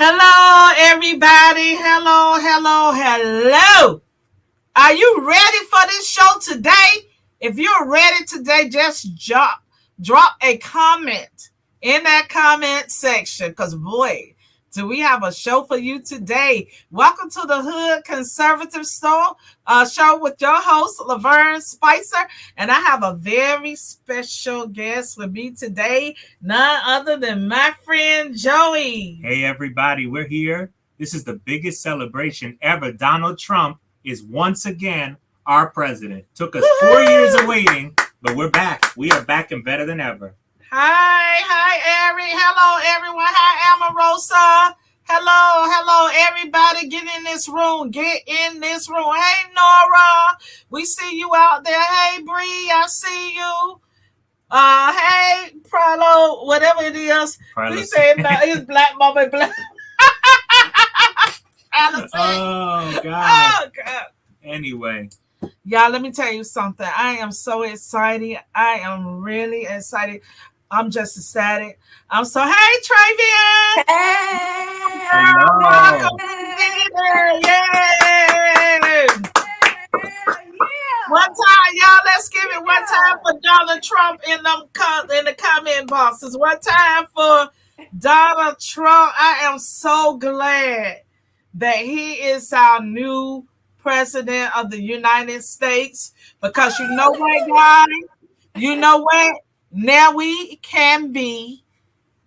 Hello, everybody. Hello. Are you ready for this show today? If you're ready today, just drop a comment in that comment section because, boy, do we have a show for you today. Welcome to the Hood Conservative Show with your host, Lavern Spicer. And I have a very special guest with me today, none other than my friend Joey. Hey, everybody, we're here. This is the biggest celebration ever. Donald Trump is once again our president. Took us 4 years of waiting, but we're back. We are back and better than ever. Hi, Ari. Hello, everyone. Hi, Amarosa. Hello, everybody. Get in this room. Hey, Nora. We see you out there. Hey, Bree. I see you. Hey, Prolo, whatever it is. He said it's Black Mama Black. Oh, God. Anyway. Y'all, let me tell you something. I am so excited. I am really excited. I'm just ecstatic. Hey, Trevian. Hey. Welcome. Yay. One time, y'all, let's give it one time for Donald Trump in the comment boxes. One time for Donald Trump. I am so glad that he is our new president of the United States, because you know what, guys? You know what? Now we can be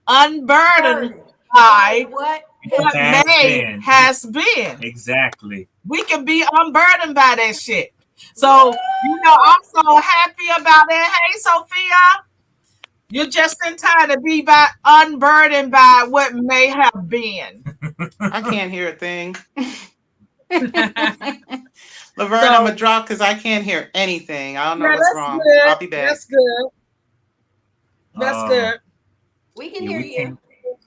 unburdened by what has been. Exactly. We can be unburdened by that shit. So, I'm so happy about that. Hey, Sophia, you're just in time to be unburdened by what may have been. I can't hear a thing. Lavern, I'm going to drop because I can't hear anything. I don't know what's wrong. Good. I'll be back. That's good. We can hear you.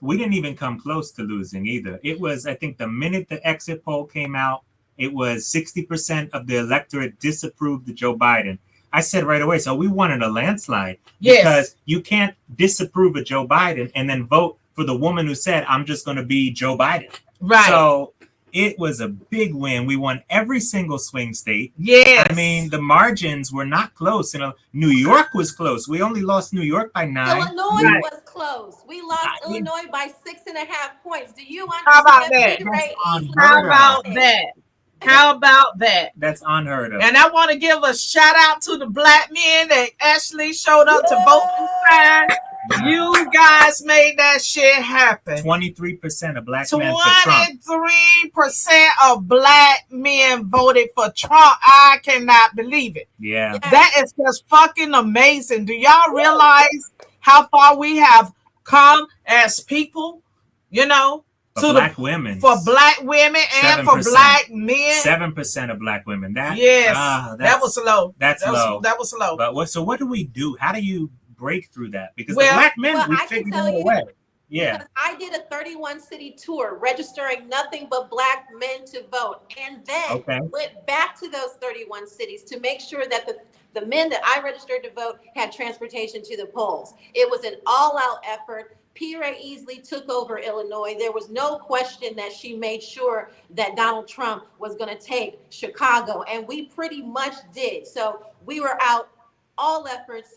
We didn't even come close to losing either. It was, I think, the minute the exit poll came out, it was 60% of the electorate disapproved of Joe Biden. I said right away, so we wanted a landslide. Yes. Because you can't disapprove of Joe Biden and then vote for the woman who said, I'm just going to be Joe Biden. Right. So it was a big win. We won every single swing state. Yes. I mean, the margins were not close. New York was close. We only lost New York by 9. Illinois was close. We lost Illinois by 6.5 points. Do you understand? How about that? How about that? That's unheard of. And I want to give a shout out to the black men that actually showed up to vote this time. You guys made that shit happen. 23% of black men for Trump. 23% of black men voted for Trump. I cannot believe it. Yeah. That is just fucking amazing. Do y'all realize how far we have come as people? For black women. For black women and 7%. For black men. 7% of black women. That was low. That was low. But what do we do? How do you break through that? Because the black men, we figured it away. Yeah. I did a 31-city tour registering nothing but black men to vote, and then went back to those 31 cities to make sure that the men that I registered to vote had transportation to the polls. It was an all-out effort. P. Ray Easley took over Illinois. There was no question that she made sure that Donald Trump was going to take Chicago, and we pretty much did. So we were out all efforts,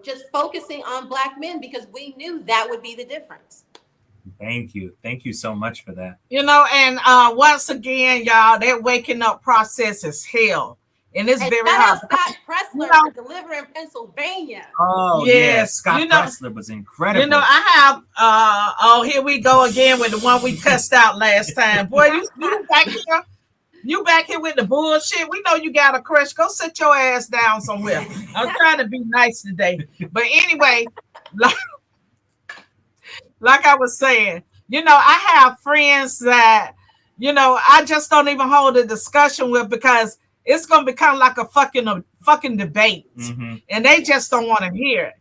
just focusing on black men because we knew that would be the difference. Thank you so much for that. And once again, y'all, that waking up process is hell. And it's very hard. Scott Pressler to deliver in Pennsylvania. Oh, yes. Scott Pressler was incredible. I have, here we go again with the one we cussed out last time. Boy, you back here. You back here with the bullshit. We know you got a crush. Go sit your ass down somewhere. I'm trying to be nice today. But anyway, like I was saying, I have friends that, I just don't even hold a discussion with because it's going to become like a fucking debate. Mm-hmm. And they just don't want to hear it,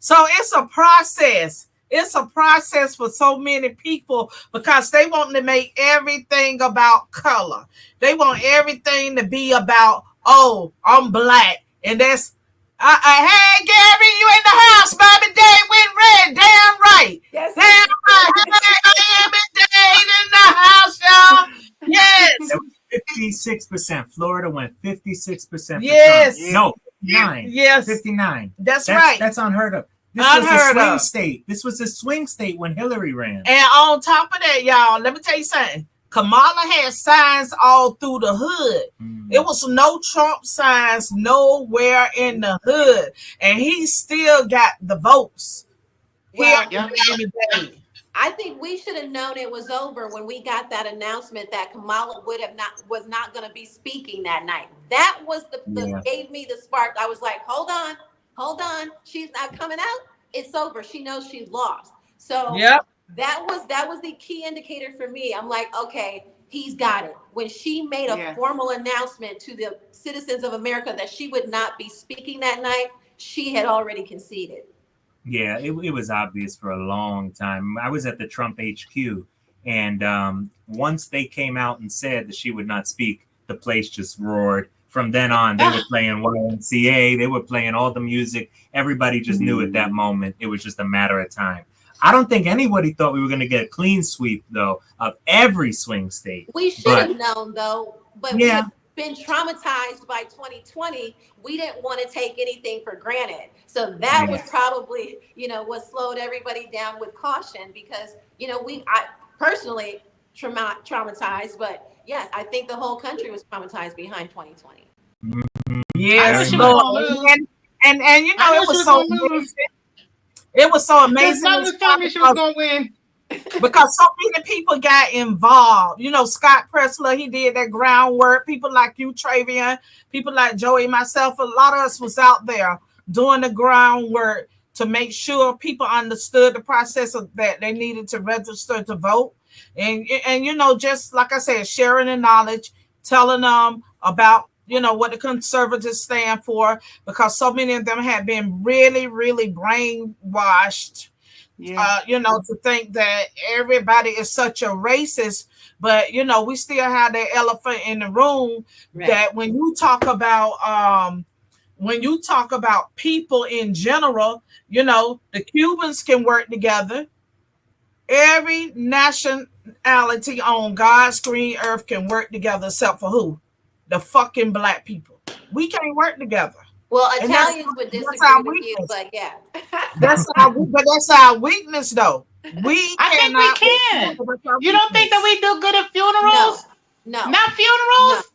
So it's a process. It's a process for so many people because they want to make everything about color. They want everything to be about, oh, I'm black. And that's Hey, Gary, you in the house, baby? Day went red. Damn right. Yes, Damn right. Hey, Day in the house, y'all. Yes. 56%. Florida went 56% yes. for Trump. No, 59. Yes. 59. That's right. That's unheard of. This unheard was a swing of. state. This was a swing state when Hillary ran. And on top of that, y'all, let me tell you something. Kamala had signs all through the hood. It was no Trump signs nowhere in the hood. And he still got the votes. Well, Yeah. I think we should have known it was over when we got that announcement that Kamala was not going to be speaking that night. That was gave me the spark. I was like, hold on, she's not coming out. It's over. She knows she's lost. So that was the key indicator for me. I'm like, okay, he's got it. When she made a formal announcement to the citizens of America that she would not be speaking that night, she had already conceded. Yeah, it was obvious for a long time. I was at the Trump HQ, and once they came out and said that she would not speak, the place just roared. From then on, they were playing YMCA. They were playing all the music. Everybody just knew at that moment it was just a matter of time. I don't think anybody thought we were going to get a clean sweep, though, of every swing state. We should have known, though. But we've been traumatized by 2020. We didn't want to take anything for granted. So that was probably, what slowed everybody down with caution because, I personally traumatized, but yes, I think the whole country was traumatized behind 2020. Yes, Lord. And it was so amazing. It was so amazing. Something told me she was going to win. Because so many people got involved. Scott Pressler, he did that groundwork. People like you, Trevian, people like Joey, myself, a lot of us was out there doing the groundwork to make sure people understood the process of that they needed to register to vote. And just like I said, sharing the knowledge, telling them about, what the conservatives stand for, because so many of them have been really, really brainwashed, to think that everybody is such a racist. But, we still have that elephant in the room that when you talk about people in general, the Cubans can work together. Every nationality on God's green earth can work together except for who? The fucking black people. We can't work together. Well, Italians would disagree with you, but yeah. That's our weakness, though. I think we can. You don't think that we do good at funerals? No. Not funerals?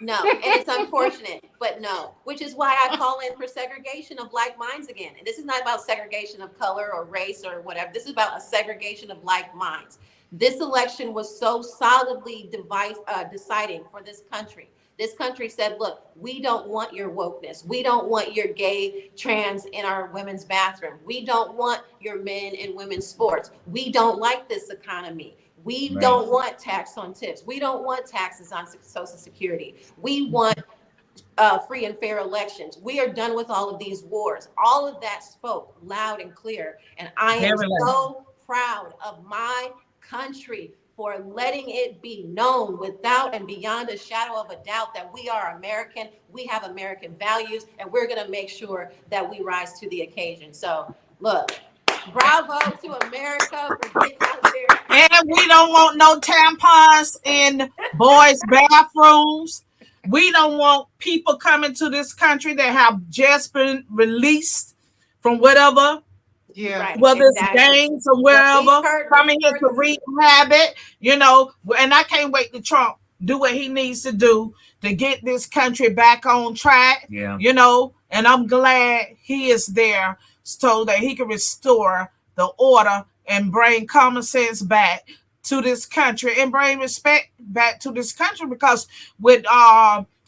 No, and it's unfortunate, but no. Which is why I call in for segregation of like minds again. And this is not about segregation of color or race or whatever. This is about a segregation of like minds. This election was so solidly deciding for this country. This country said, look, we don't want your wokeness. We don't want your gay trans in our women's bathroom. We don't want your men in women's sports. We don't like this economy. We don't want tax on tips. We don't want taxes on Social Security. We want free and fair elections. We are done with all of these wars. All of that spoke loud and clear. And I am so proud of my country for letting it be known without and beyond a shadow of a doubt that we are American, we have American values, and we're going to make sure that we rise to the occasion. So, look, bravo to America for getting out there. And we don't want no tampons in boys' bathrooms. We don't want people coming to this country that have just been released from whatever. Whether it's gangs or wherever, coming here to rehab it, and I can't wait to Trump do what he needs to do to get this country back on track, and I'm glad he is there so that he can restore the order and bring common sense back to this country and bring respect back to this country, because with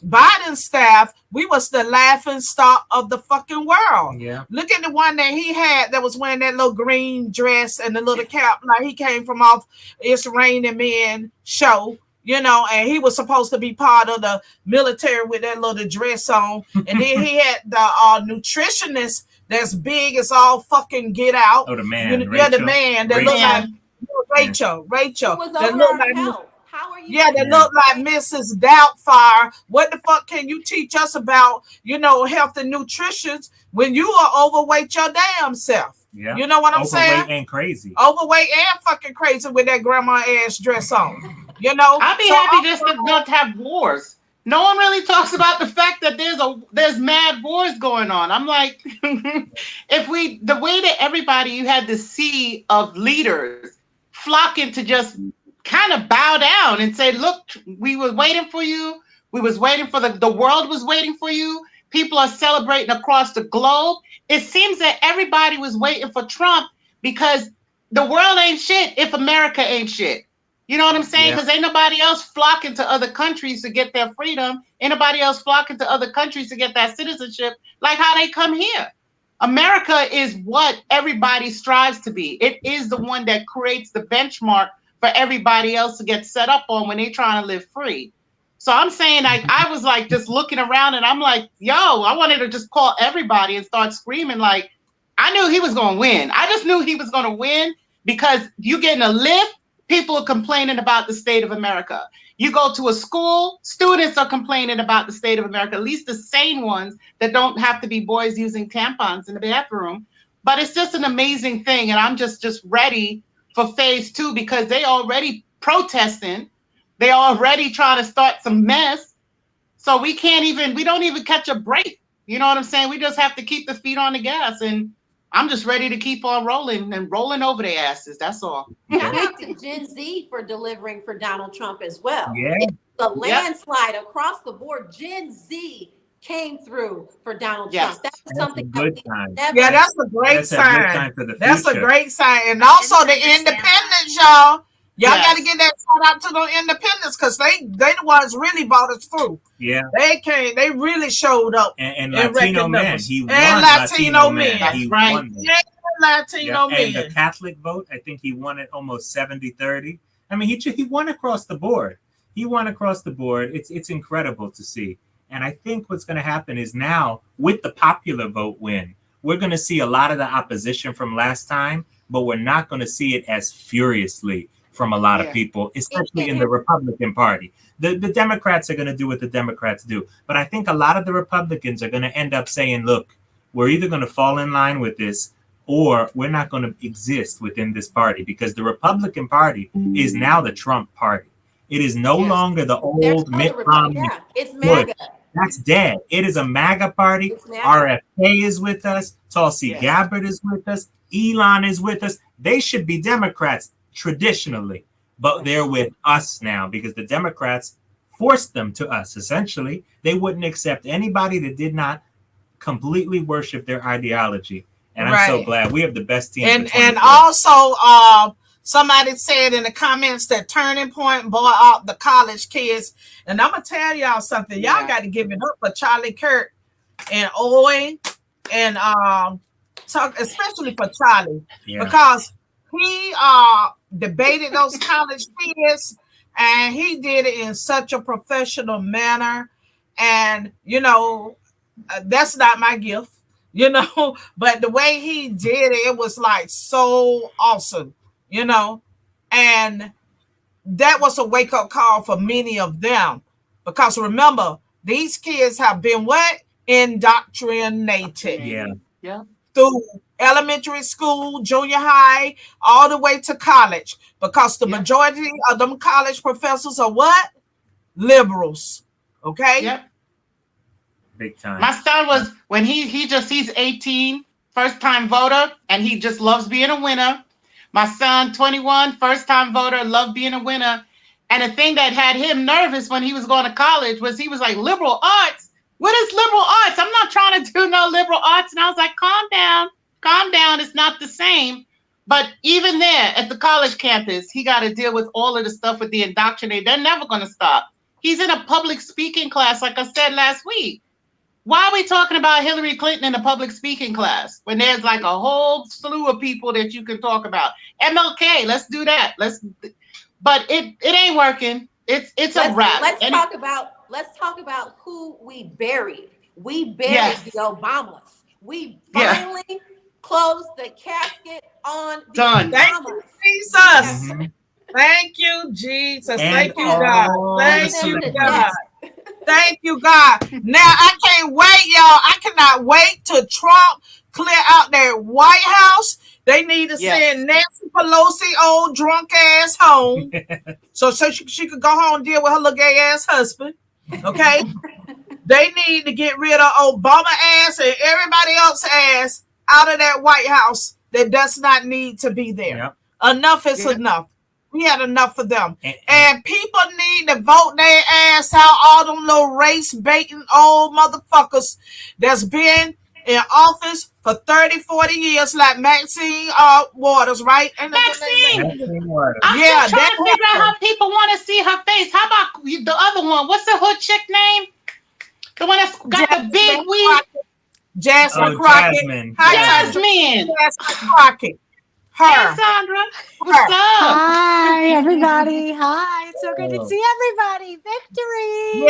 Biden's staff, we was the laughing stock of the fucking world. Yeah. Look at the one that he had that was wearing that little green dress and the little cap, like he came from off It's Raining Men show, and he was supposed to be part of the military with that little dress on. And then he had the nutritionist that's big as all fucking get out. Oh, the man. The man that looked like Rachel. It was over our health. How are you Yeah, they look like Mrs. Doubtfire. What the fuck can you teach us about, health and nutrition when you are overweight your damn self? Yeah. You know what I'm saying? Overweight and crazy. Overweight and fucking crazy with that grandma ass dress on. I'd be happy just to not have wars. No one really talks about the fact that there's mad wars going on. I'm like, the way that everybody, you had the sea of leaders flocking to just kind of bow down and say, look, we were waiting for you. We was waiting for the world was waiting for you. People are celebrating across the globe. It seems that everybody was waiting for Trump because the world ain't shit if America ain't shit. You know what I'm saying? Because ain't nobody else flocking to other countries to get their freedom. Ain't nobody else flocking to other countries to get that citizenship like how they come here. America is what everybody strives to be. It is the one that creates the benchmark for everybody else to get set up on when they're trying to live free. So I'm saying, I was like just looking around and I'm like, yo, I wanted to just call everybody and start screaming like, I knew he was going to win. I just knew he was going to win because you getting a lift. People are complaining about the state of America. You go to a school, students are complaining about the state of America, at least the sane ones that don't have to be boys using tampons in the bathroom. But it's just an amazing thing. And I'm just ready for phase 2 because they already protesting. They already trying to start some mess. So we don't even catch a break. You know what I'm saying? We just have to keep the feet on the gas. And I'm just ready to keep on rolling and rolling over their asses. That's all. Shout out to Gen Z for delivering for Donald Trump as well. Yeah. It's a landslide across the board. Gen Z came through for Donald Trump. That's something good time. That's a great sign. A good time for the that's future. A great sign. And also the independents, y'all. Y'all got to get that shout out to the independents because they the ones really bought us through. Yeah. They came. They really showed up. And Latino men. He won. And Latino men. He won. Yeah, Latino men. And the Catholic vote, I think he won it almost 70-30. I mean, he won across the board. He won across the board. It's incredible to see. And I think what's going to happen is now with the popular vote win, we're going to see a lot of the opposition from last time, but we're not going to see it as furiously from a lot of people, especially in the Republican Party. The Democrats are going to do what the Democrats do. But I think a lot of the Republicans are going to end up saying, look, we're either going to fall in line with this or we're not going to exist within this party because the Republican Party is now the Trump party. It is no longer the old Mitt Romney. It's MAGA. That's dead. It is a MAGA party. RFK is with us. Tulsi Gabbard is with us. Elon is with us. They should be Democrats traditionally, but they're with us now because the Democrats forced them to us. Essentially, they wouldn't accept anybody that did not completely worship their ideology. And I'm so glad we have the best team. And also, somebody said in the comments that Turning Point bought out the college kids. And I'm gonna tell y'all something. Y'all got to give it up for Charlie Kirk and Owen, and especially for Charlie because he debated those college kids, and he did it in such a professional manner. And that's not my gift, but the way he did it, it was like so awesome, and that was a wake-up call for many of them because remember, these kids have been indoctrinated through elementary school, junior high, all the way to college because the majority of them college professors are what? Liberals. Okay? Yep. Big time. My son was, when he's 18, first-time voter, and he just loves being a winner. My son, 21, first-time voter, loved being a winner. And the thing that had him nervous when he was going to college was he was like, liberal arts? What is liberal arts? I'm not trying to do no liberal arts. And I was like, calm down. It's not the same. But even there at the college campus, he got to deal with all of the stuff with the indoctrinate. They're never going to stop. He's in a public speaking class, like I said last week. Why are we talking about Hillary Clinton in a public speaking class when there's like a whole slew of people that you can talk about? MLK, let's do that. But it ain't working. It's a wrap. Let's talk about who we buried. We buried the Obamas. We finally closed the casket on the Obamas. Jesus. Thank you, Jesus. And Thank you, God. all Thank the you, celebrities. God. Thank you, God. Now I can't wait, y'all. I cannot wait till Trump clear out that White House. They need to send Nancy Pelosi old drunk ass home, so she could go home and deal with her little gay ass husband. Okay. They need to get rid of Obama ass and everybody else ass out of that White House that does not need to be there. Yep. Enough is enough. We had enough of them. And people need to vote their ass out, all them little race baiting old motherfuckers that's been in office for 30, 40 years, like Maxine Waters, right? Maxine Waters. I'm still trying to figure out how people want to see her face. How about the other one? What's the hood chick name? The one that's got the big weave? Jasmine Crockett. Jasmine Crockett. Her. Hey, Sandra. What's up? Hi, everybody. Hi. It's so good to see everybody. Victory.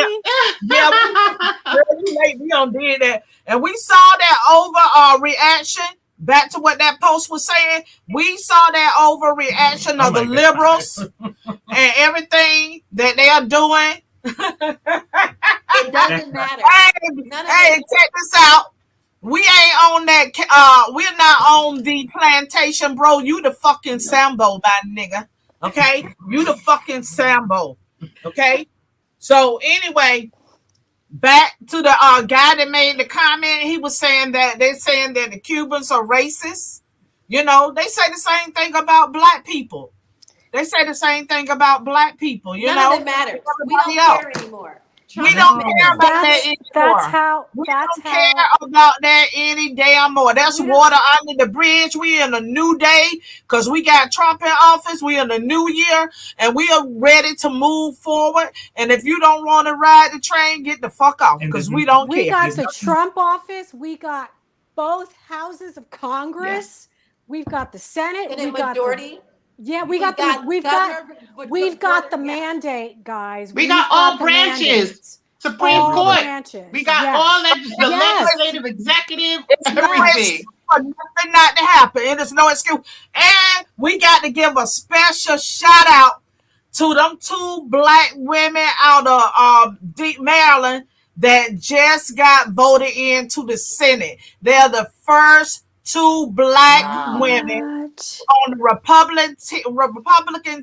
We don't did that. And we saw that over reaction. Back to what that post was saying. We saw that overreaction of the liberals and everything that they are doing. It doesn't matter. Hey, check this out. We ain't on that. We're not on the plantation, bro. You the fucking Sambo, my nigga. Okay, you the fucking Sambo. Okay. So anyway, back to the guy that made the comment. He was saying that they're saying that the Cubans are racist. You know, they say the same thing about black people. They say the same thing about black people. You know, none of it matters. We don't care anymore. We don't care about that anymore. We don't care about that any damn more. That's water under the bridge. We in a new day because we got Trump in office. We in a new year and we are ready to move forward. And if you don't want to ride the train, get the fuck off because we don't care. We got the Trump office. We got both houses of Congress. We've got the Senate. And the majority. We've got the mandate, guys. We got all branches. Supreme Court. We got all the legislative, executive, everything. For nothing not to happen. It is no excuse. And we got to give a special shout out to them 2 black women out of Maryland that just got voted into the Senate. They're the first 2 black women on the Republican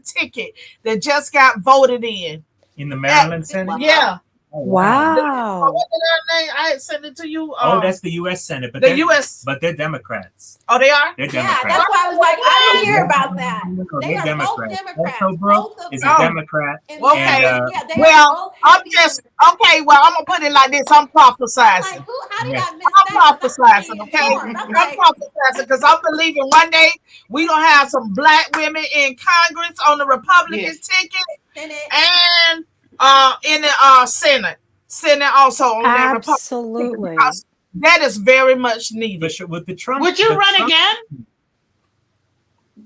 ticket that just got voted in the Maryland Senate. Yeah. Oh, wow. What did their name? I sent it to you. That's the U.S. Senate, but they're Democrats. Oh, they are. They're Democrats. Yeah, that's why I was like, I didn't hear about that. They are Democrats. both Democrats. Also, Brooke is a Democrat. Okay. Well, I'm just okay. Well, I'm gonna put it like this. I'm prophesizing. Like, how did I miss I'm prophesizing. Okay. I'm prophesizing because I'm believing one day we gonna have some black women in Congress on the Republican ticket and in the Senate also on that Republican. Absolutely. That is very much needed. But with the Trump, would you run again?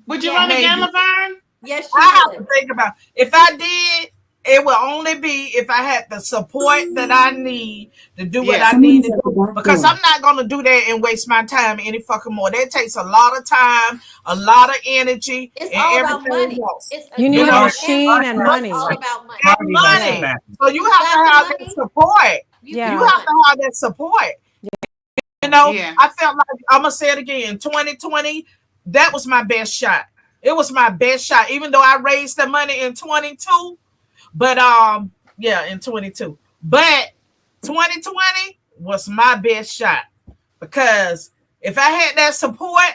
Would you run again, Lavern? Yes, I have to think about it. If I did, it would only be if I had the support that I need to do what I need to do. Because I'm not going to do that and waste my time any fucking more. That takes a lot of time, a lot of energy, it's and all everything about money. else. You need a machine and money. It's all about money. And money. So you have to have that support. You have to have that support. You know, I felt like, I'm going to say it again, 2020, that was my best shot. It was my best shot, even though I raised the money in 22. But in 22. But 2020 was my best shot because if I had that support,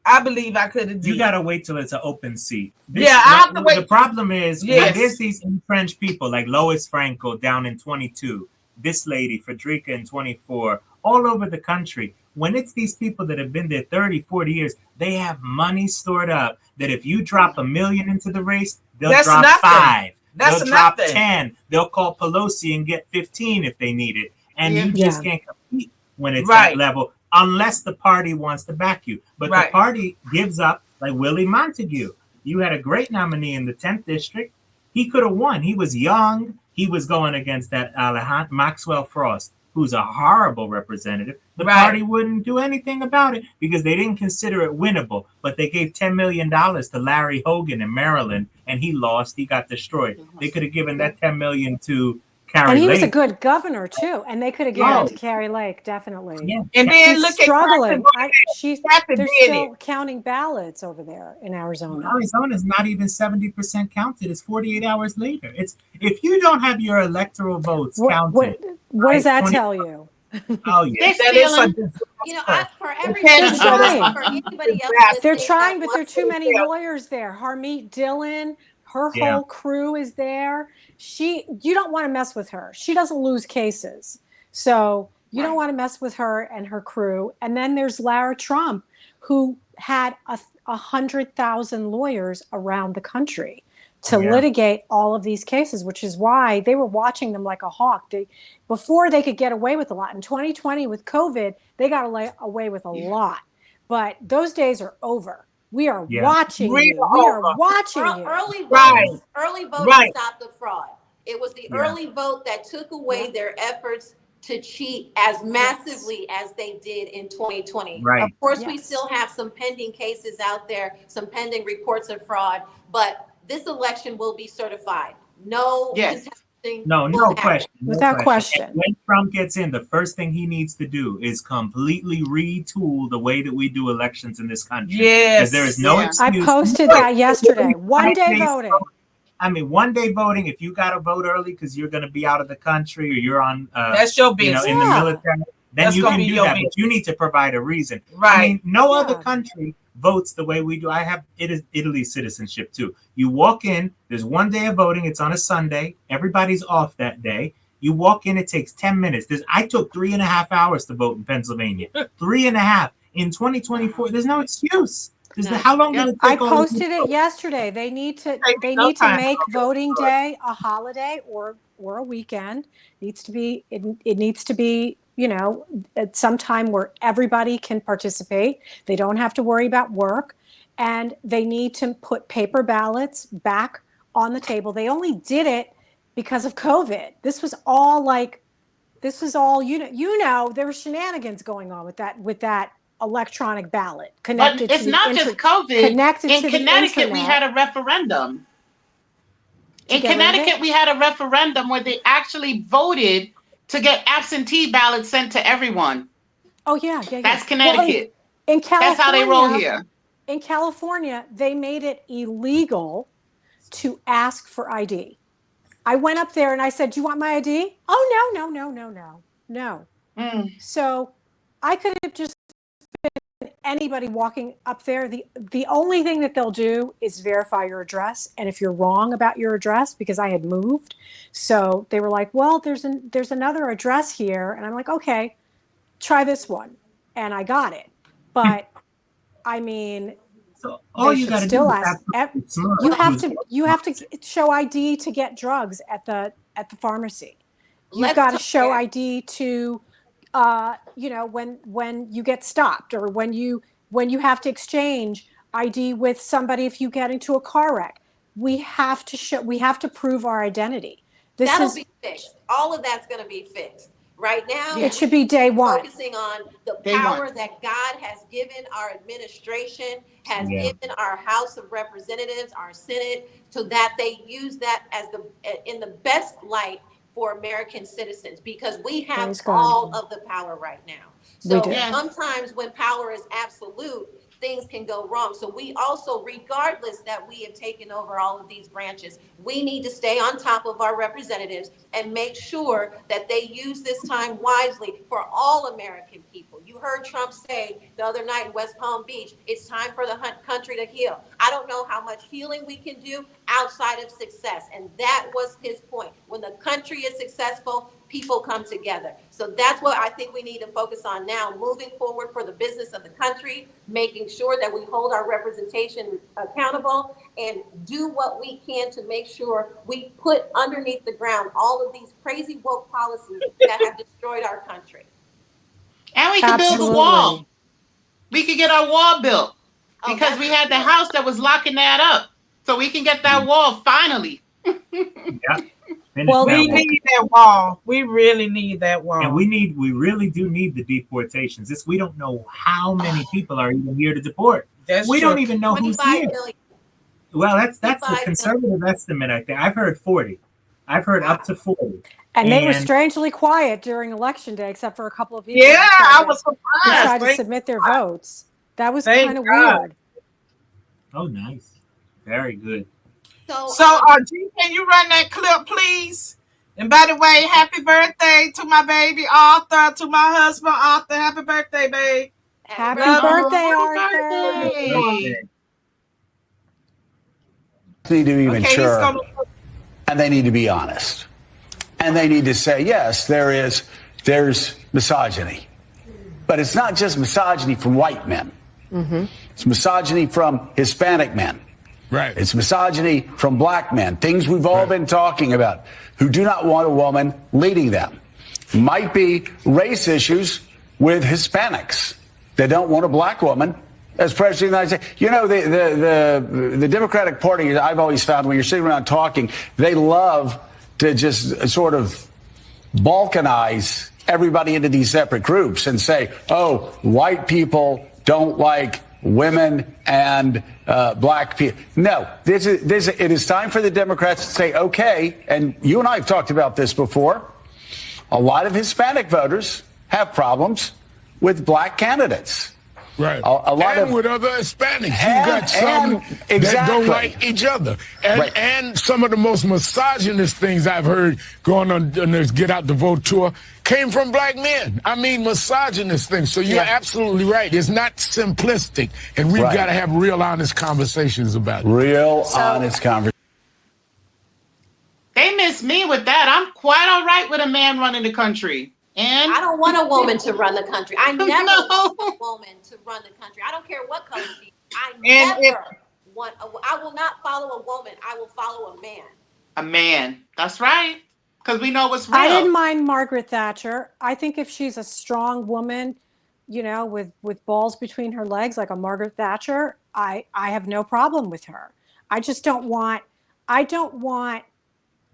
I believe I could have done. You gotta wait till it's an open seat. I have to wait. The problem is when there's these entrenched people like Lois Frankel down in 22, this lady Frederica in 24, all over the country. When it's these people that have been there 30, 40 years, they have money stored up that if you drop $1 million into the race, they'll drop 5. They'll drop 10. They'll call Pelosi and get 15 if they need it. And you just can't compete when it's that level unless the party wants to back you. But the party gives up, like Willie Montague. You had a great nominee in the 10th district. He could have won. He was young. He was going against that Maxwell Frost. who's a horrible representative, the party wouldn't do anything about it because they didn't consider it winnable. But they gave $10 million to Larry Hogan in Maryland, and he lost. He got destroyed. They could have given that $10 million to Carrie Lake. And he was a good governor too, and they could have given it to Carrie Lake, definitely. Yeah. And then She's look struggling. at They're still counting ballots over there in Arizona. Arizona is not even 70% counted. It's 48 hours later. It's if you don't have your electoral votes counted. What does that tell you? Oh yeah, that is for anybody else, they're trying, but there are too many lawyers there. Harmeet Dillon, her whole crew is there. You don't want to mess with her. She doesn't lose cases, so you don't want to mess with her and her crew. And then there's Lara Trump, who had 100,000 lawyers around the country to litigate all of these cases, which is why they were watching them like a hawk. Before they could get away with a lot. In 2020 with COVID, they got away with a lot. But those days are over. We are watching you. We are watching you. Early voting stopped the fraud. It was the early vote that took away their efforts to cheat as massively as they did in 2020. Of course, we still have some pending cases out there, some pending reports of fraud, but this election will be certified. No contesting. No question. Without question. And when Trump gets in, the first thing he needs to do is completely retool the way that we do elections in this country. Yes. Because there is no excuse. I posted that yesterday. One day voting. I mean, one day voting, if you got to vote early because you're going to be out of the country or you're on, that's your business. In the military, then you can do that. But you need to provide a reason. I mean, no other country votes the way we do. It is Italy's citizenship too. You walk in, there's one day of voting. It's on a Sunday. Everybody's off that day. You walk in, it takes 10 minutes. I took 3.5 hours to vote in Pennsylvania. 3.5 in 2024. There's no excuse. How long did it take? I posted it yesterday. They need to make voting day a holiday or a weekend. It needs to be at some time where everybody can participate. They don't have to worry about work, and they need to put paper ballots back on the table. They only did it because of COVID. This was all there were shenanigans going on with that electronic ballot connected. But it's not just COVID. Connected in to Connecticut, we had a referendum. In Connecticut, we had a referendum where they actually voted to get absentee ballots sent to everyone. Oh yeah. That's Connecticut. Well, in California, that's how they roll here. In California, they made it illegal to ask for ID. I went up there and I said, "Do you want my ID?" "Oh no." So I could have just been anybody walking up there. The only thing that they'll do is verify your address, and if you're wrong about your address, because I had moved, so they were like, "Well, there's another address here," and I'm like, "Okay, try this one," and I got it. But I mean, so all you got to do is you have to show ID to get drugs at the pharmacy. You've got to show ID to when you get stopped, or when you have to exchange ID with somebody if you get into a car wreck. We have to prove our identity. That'll be fixed. All of that's going to be fixed. Right now, it should be day one. Focusing on the power that God has given our administration, has given our House of Representatives, our Senate, so that they use that in the best light for American citizens, because we have all of the power right now. So sometimes when power is absolute, things can go wrong. So we also, regardless that we have taken over all of these branches, we need to stay on top of our representatives and make sure that they use this time wisely for all American people. You heard Trump say the other night in West Palm Beach, it's time for the country to heal. I don't know how much healing we can do outside of success. And that was his point. When the country is successful, people come together. So that's what I think we need to focus on now, moving forward for the business of the country, making sure that we hold our representation accountable and do what we can to make sure we put underneath the ground all of these crazy woke policies that have destroyed our country. And we can build a wall. We could get our wall built because we had the House that was locking that up. So we can get that wall finally. Well, we need that wall. We really need that wall. And we really do need the deportations. We don't know how many people are even here to deport. We don't even know who's here. Million. Well, that's the conservative estimate, I think. I've heard 40. I've heard up to 40. And they were strangely quiet during election day, except for a couple of people. Yeah, I was surprised. Who tried to submit their votes. That was kind of weird. Oh, nice. Very good. So, G, can you run that clip, please? And by the way, happy birthday to my baby Arthur, to my husband Arthur. Happy birthday, babe. Happy birthday, Arthur. They need to be mature, and they need to be honest. And they need to say, yes, there's misogyny. But it's not just misogyny from white men. Mm-hmm. It's misogyny from Hispanic men. Right. It's misogyny from black men. Things we've all been talking about, who do not want a woman leading them. Might be race issues with Hispanics. They don't want a black woman as president of the United States. You know, the Democratic Party, I've always found when you're sitting around talking, they love to just sort of balkanize everybody into these separate groups and say, oh, white people don't like women and black people. No, it is time for the Democrats to say, okay, and you and I have talked about this before, a lot of Hispanic voters have problems with black candidates. Right. A lot with other Hispanics. You got some that don't like each other. And some of the most misogynist things I've heard going on this Get Out the Vote tour came from black men. I mean, misogynist things. So you're absolutely right. It's not simplistic. And we've got to have real honest conversations about it. Honest conversations. They miss me with that. I'm quite all right with a man running the country. And I don't want a woman to run the country. I never want a woman to run the country. I don't care what color she is. I will not follow a woman. I will follow a man. A man. That's right. Because we know what's real. I didn't mind Margaret Thatcher. I think if she's a strong woman, you know, with balls between her legs, like a Margaret Thatcher, I have no problem with her. I don't want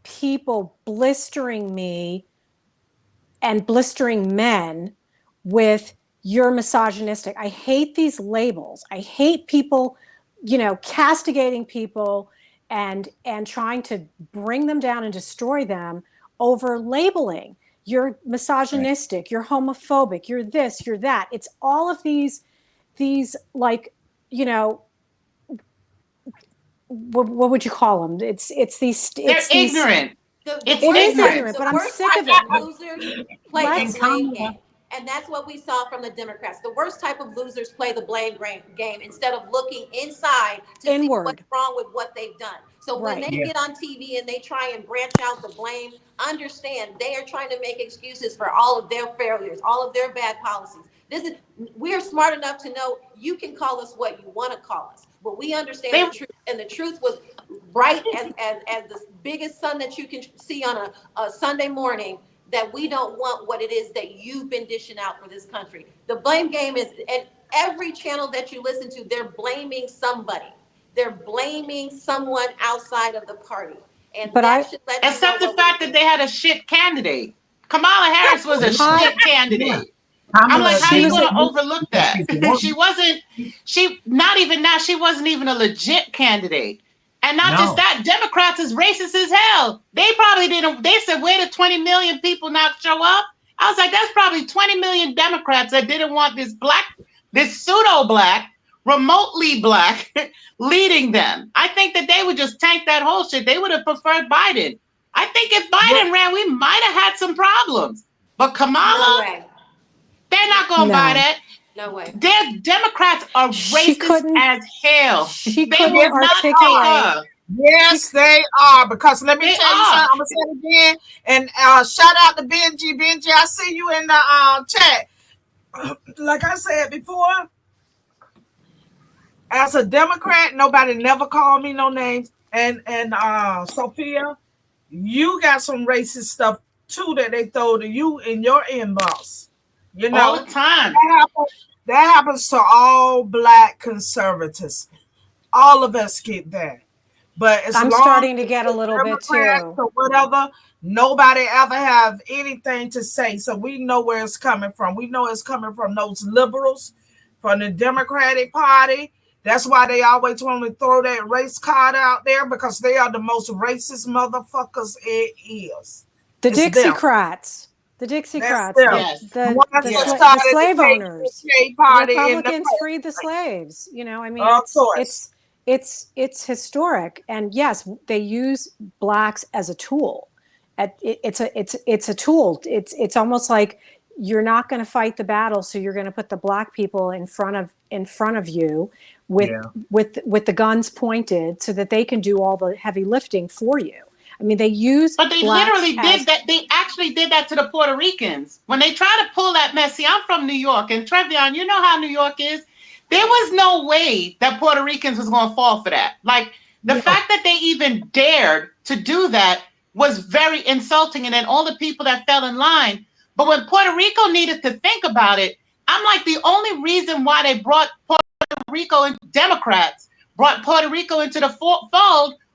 people blistering me and blistering men with you're misogynistic. I hate these labels. I hate people, you know, castigating people and trying to bring them down and destroy them over labeling. You're misogynistic, you're homophobic, you're this, you're that. It's all of these like, you know, what would you call them? It's these. They're ignorant. It is ignorant, but I'm sick of it. Losers play the blame game. And that's what we saw from the Democrats. The worst type of losers play the blame game instead of looking inside to see what's wrong with what they've done. So when they get on TV and they try and branch out the blame, understand they are trying to make excuses for all of their failures, all of their bad policies. We're smart enough to know you can call us what you want to call us, but we understand the truth. And the truth was bright as the biggest sun that you can see on a Sunday morning, that we don't want what it is that you've been dishing out for this country. The blame game is, and every channel that you listen to, they're blaming somebody. They're blaming someone outside of the party. And except the fact that they had a shit candidate. Kamala Harris was a shit candidate. I'm like, how are you going to overlook that? She wasn't even a legit candidate. And not just that, Democrats is racist as hell. They probably didn't. They said, where did 20 million people not show up? I was like, that's probably 20 million Democrats that didn't want this pseudo-black, remotely black leading them. I think that they would just tank that whole shit. They would have preferred Biden. I think if Biden ran, we might have had some problems. But Kamala, they're not going to buy that. No way. Their Democrats are racist as hell. She couldn't articulate. Yes, they are. Because let me tell you something. I'm gonna say it again. And shout out to Benji. Benji, I see you in the chat. Like I said before, as a Democrat, nobody never called me no names. And Sophia, you got some racist stuff too that they throw to you in your inbox. You know, all the time. That happens to all black conservatives. All of us get that. But as I'm long starting to as get a the little bit Democrats too. or whatever, nobody ever have anything to say. So we know where it's coming from. We know it's coming from those liberals, from the Democratic Party. That's why they always want to throw that race card out there, because they are the most racist motherfuckers it is. The It's them. Dixiecrats. The Dixiecrats. Yes. The slave owners. The Republicans freed the slaves. You know, I mean, it's historic. And yes, they use blacks as a tool. It's a tool. It's almost like you're not going to fight the battle, so you're going to put the black people in front of you with the guns pointed, so that they can do all the heavy lifting for you. I mean, they use, but they literally did that. They actually did that to the Puerto Ricans when they try to pull that mess. See, I'm from New York, and Trevian, you know how New York is. There was no way that Puerto Ricans was going to fall for that. Like the fact that they even dared to do that was very insulting. And then all the people that fell in line. But when Puerto Rico needed to think about it, I'm like, the only reason why they brought Puerto Rico and Democrats brought Puerto Rico into the fold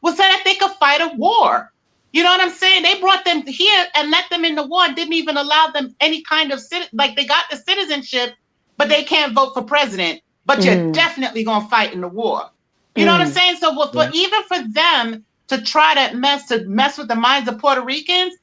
was so that they could fight a war. You know what I'm saying? They brought them here and let them in the war and didn't even allow them any kind of like they got the citizenship, but they can't vote for president. But you're definitely gonna fight in the war. You know what I'm saying? So even for them to try to mess with the minds of Puerto Ricans,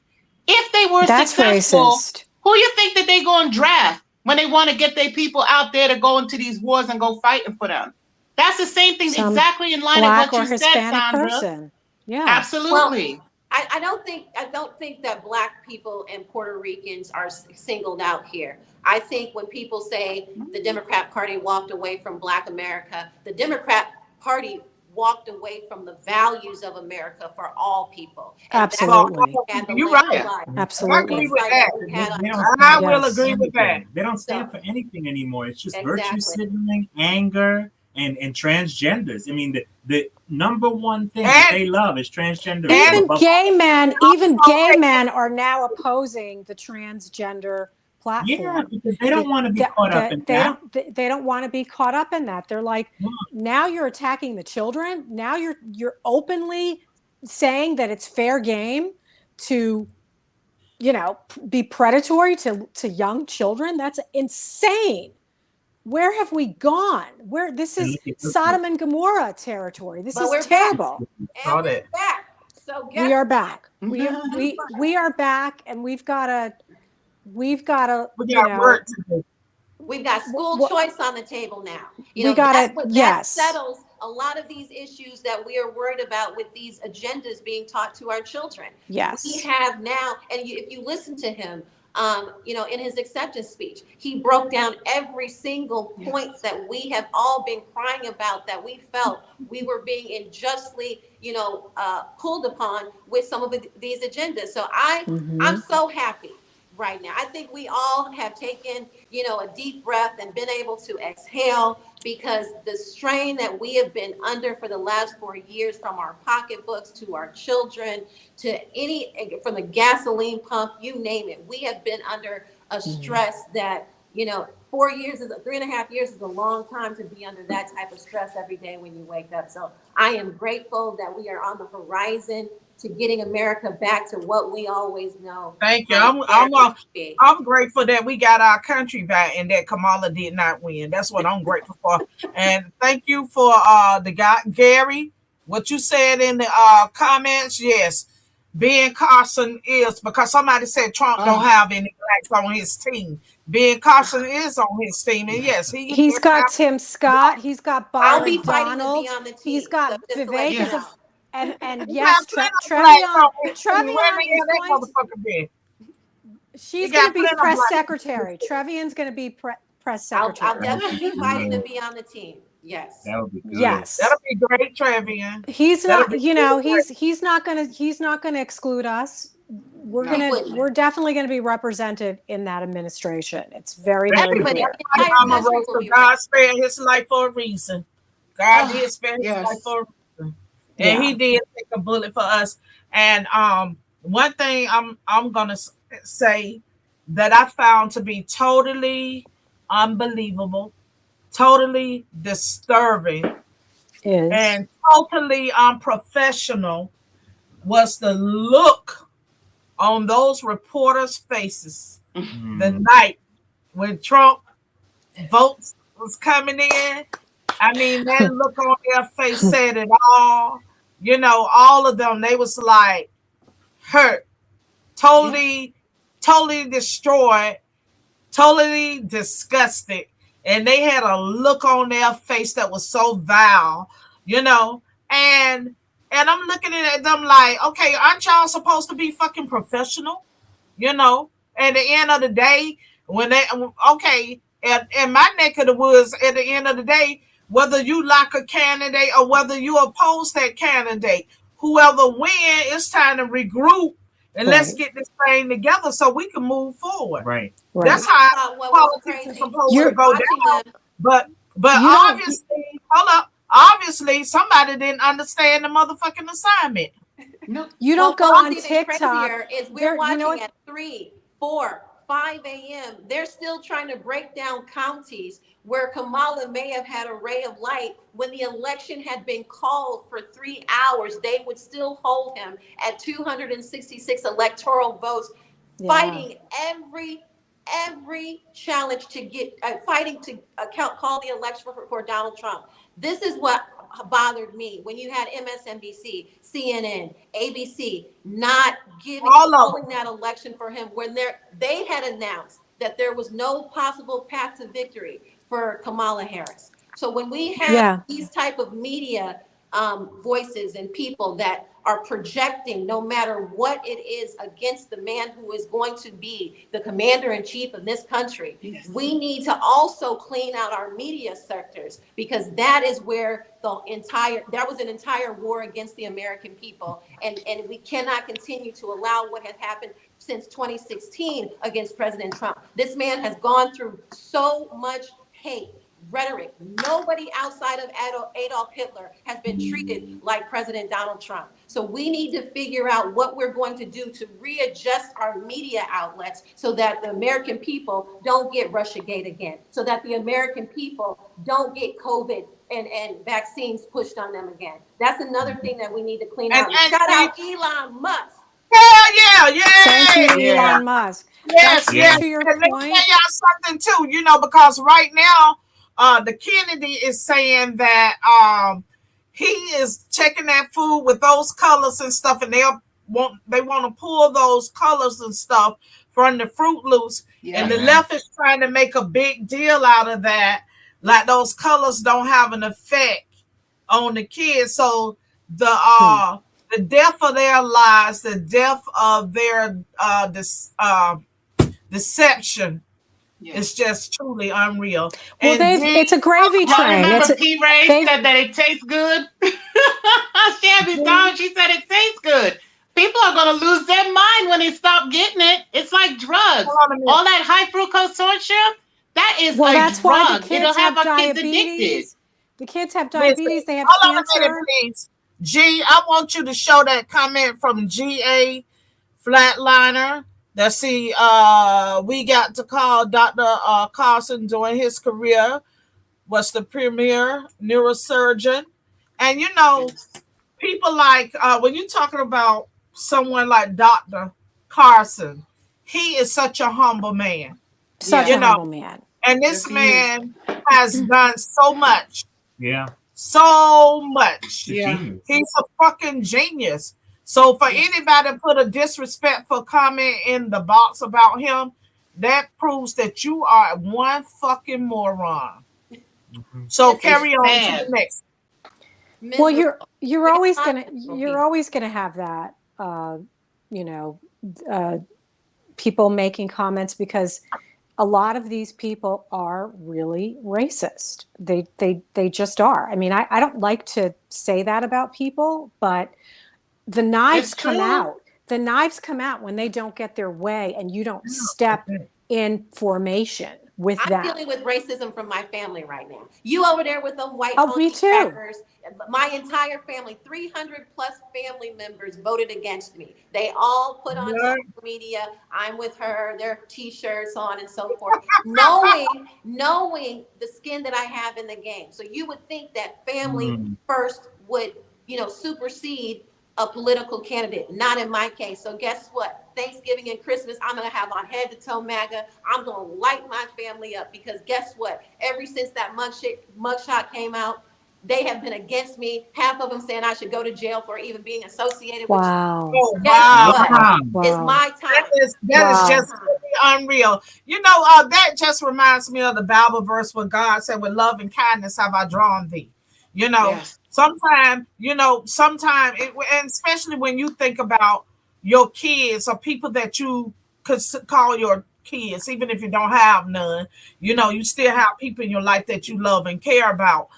if they were successful, racist. Who you think that they go and draft when they want to get their people out there to go into these wars and go fighting for them? That's the same thing, exactly in line with what you said, Sandra. Person. Yeah, absolutely. Well, I don't think that black people and Puerto Ricans are singled out here. I think when people say the Democrat Party walked away from Black America, the Democrat Party walked away from the values of America for all people. And absolutely. You're right. Absolutely. I agree with that. I will agree with that. They don't stand for anything anymore. It's just virtue signaling, anger, and transgenders. I mean, the number one thing that they love is transgender. Even gay men are now opposing the transgender platform. Yeah, because they don't want to be caught up in that. They don't want to be caught up in that. They're like, now you're attacking the children. Now you're openly saying that it's fair game to, you know, be predatory to young children. That's insane. Where have we gone? This is Sodom and Gomorrah territory. This is terrible. And we're back. So we are back. We are back, and we've got to work to do. We've got school choice on the table now. That settles a lot of these issues that we are worried about with these agendas being taught to our children. Yes. We have now, and if you listen to him, in his acceptance speech, he broke down every single point that we have all been crying about, that we felt we were being unjustly, pulled upon with some of these agendas. So I'm so happy right now. I think we all have taken, a deep breath and been able to exhale, because the strain that we have been under for the last 4 years, from our pocketbooks to our children to from the gasoline pump, you name it, we have been under a stress that, 4 years 3.5 years is a long time to be under that type of stress every day when you wake up. So I am grateful that we are on the horizon to getting America back to what we always know. Thank you. I'm grateful that we got our country back and that Kamala did not win. That's what I'm grateful for. And thank you for the guy, Gary, what you said in the comments. Yes, Ben Carson is, because somebody said Trump don't have any blacks on his team. Ben Carson is on his team, and yes, he's got Tim Scott. He's got Byron Donald. To be on the team. He's got Vivek. And yes, Trevian is going she's going to be press secretary. Trevian's going to be press secretary. I'll definitely be fighting to be on the team. Yes. That would be good. Yes. That'll be great, Trevian. He's not, he's not going to exclude us. We're definitely going to be represented in that administration. It's very, very clear. God spared his life for a reason. God did spare his life for a reason. And he did take a bullet for us. And one thing I'm gonna say that I found to be totally unbelievable, totally disturbing, and totally unprofessional was the look on those reporters' faces the night when Trump votes was coming in. I mean, that look on their face said it all. You know, all of them, they was like hurt, totally destroyed, totally disgusted. And they had a look on their face that was so vile, you know. And I'm looking at them like, okay, aren't y'all supposed to be fucking professional? You know, at the end of the day, when they in my neck of the woods, at the end of the day, whether you like a candidate or whether you oppose that candidate, whoever win, it's time to regroup and let's get this thing together so we can move forward. Right. That's how politics is supposed to go down. But obviously, hold up. Obviously, somebody didn't understand the motherfucking assignment. No, you don't go on TikTok. Is we're watching at 3, 4, 5 a.m. They're still trying to break down counties where Kamala may have had a ray of light. When the election had been called for 3 hours, they would still hold him at 266 electoral votes, fighting every challenge to get, fighting to call the election for Donald Trump. This is what bothered me when you had MSNBC, CNN, ABC not calling that election for him when they had announced that there was no possible path to victory for Kamala Harris. So when we have these type of media voices and people that are projecting no matter what it is against the man who is going to be the commander-in-chief of this country, we need to also clean out our media sectors, because that is where there was an entire war against the American people. And we cannot continue to allow what has happened since 2016 against President Trump. This man has gone through so much hate, rhetoric. Nobody outside of Adolf Hitler has been treated like President Donald Trump. So we need to figure out what we're going to do to readjust our media outlets so that the American people don't get Russiagate again, so that the American people don't get COVID and vaccines pushed on them again. That's another thing that we need to clean out. Shout out Elon Musk. Yeah. Thank you, Elon Musk. Yes. To your And let me tell y'all something too, you know, because right now, the Kennedy is saying that he is checking that food with those colors and stuff, and they want to pull those colors and stuff from the Fruit Loops, and the left is trying to make a big deal out of that, like those colors don't have an effect on the kids. So the death of their lives, the death of their deception. Yeah. It's just truly unreal. Well, it's a gravy train. Remember P. Ray said that it tastes good? She said it tastes good. People are going to lose their mind when they stop getting it. It's like drugs. All that high fructose corn syrup, that is a that's drug. Why the kids It'll have our diabetes. kids addicted. The kids have diabetes. They have cancer. Hold on a minute, please. G, I want you to show that comment from GA Flatliner. Let's see, we got to call Dr. Carson during his career, was the premier neurosurgeon. And, you know, people like, when you're talking about someone like Dr. Carson, he is such a humble man. Humble man. And this man has done so much. Yeah. So much. Yeah. He's a fucking genius. So for anybody to put a disrespectful comment in the box about him, that proves that you are one fucking moron. Mm-hmm. So carry on to the next. Well, you're always gonna have that, people making comments, because a lot of these people are really racist. They just are. I mean, I don't like to say that about people, but the knives come out. The knives come out when they don't get their way and you don't step in formation with I'm that. dealing with racism from my family right now. You over there with the white me too. crackers. My entire family, 300 plus family members voted against me. They all put on social media, I'm with her, their t-shirts on and so forth, knowing the skin that I have in the game. So you would think that family first would, supersede a political candidate. Not in my case. So guess what? Thanksgiving and Christmas, I'm going to have on head to toe MAGA. I'm going to light my family up because guess what? Ever since that mugshot came out, they have been against me. Half of them saying I should go to jail for even being associated with you. Oh, Guess wow. what? It's my time. That is just unreal. That just reminds me of the Bible verse where God said, with love and kindness have I drawn thee. Sometimes, and especially when you think about your kids or people that you could call your kids, even if you don't have none, you still have people in your life that you love and care about,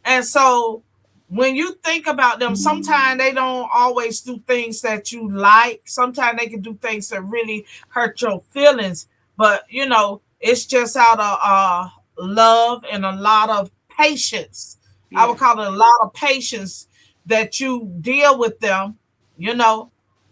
and so when you think about them, sometimes they don't always do things that you like. Sometimes they can do things that really hurt your feelings, but it's just out of love and a lot of patience. I would call it a lot of patience that you deal with them,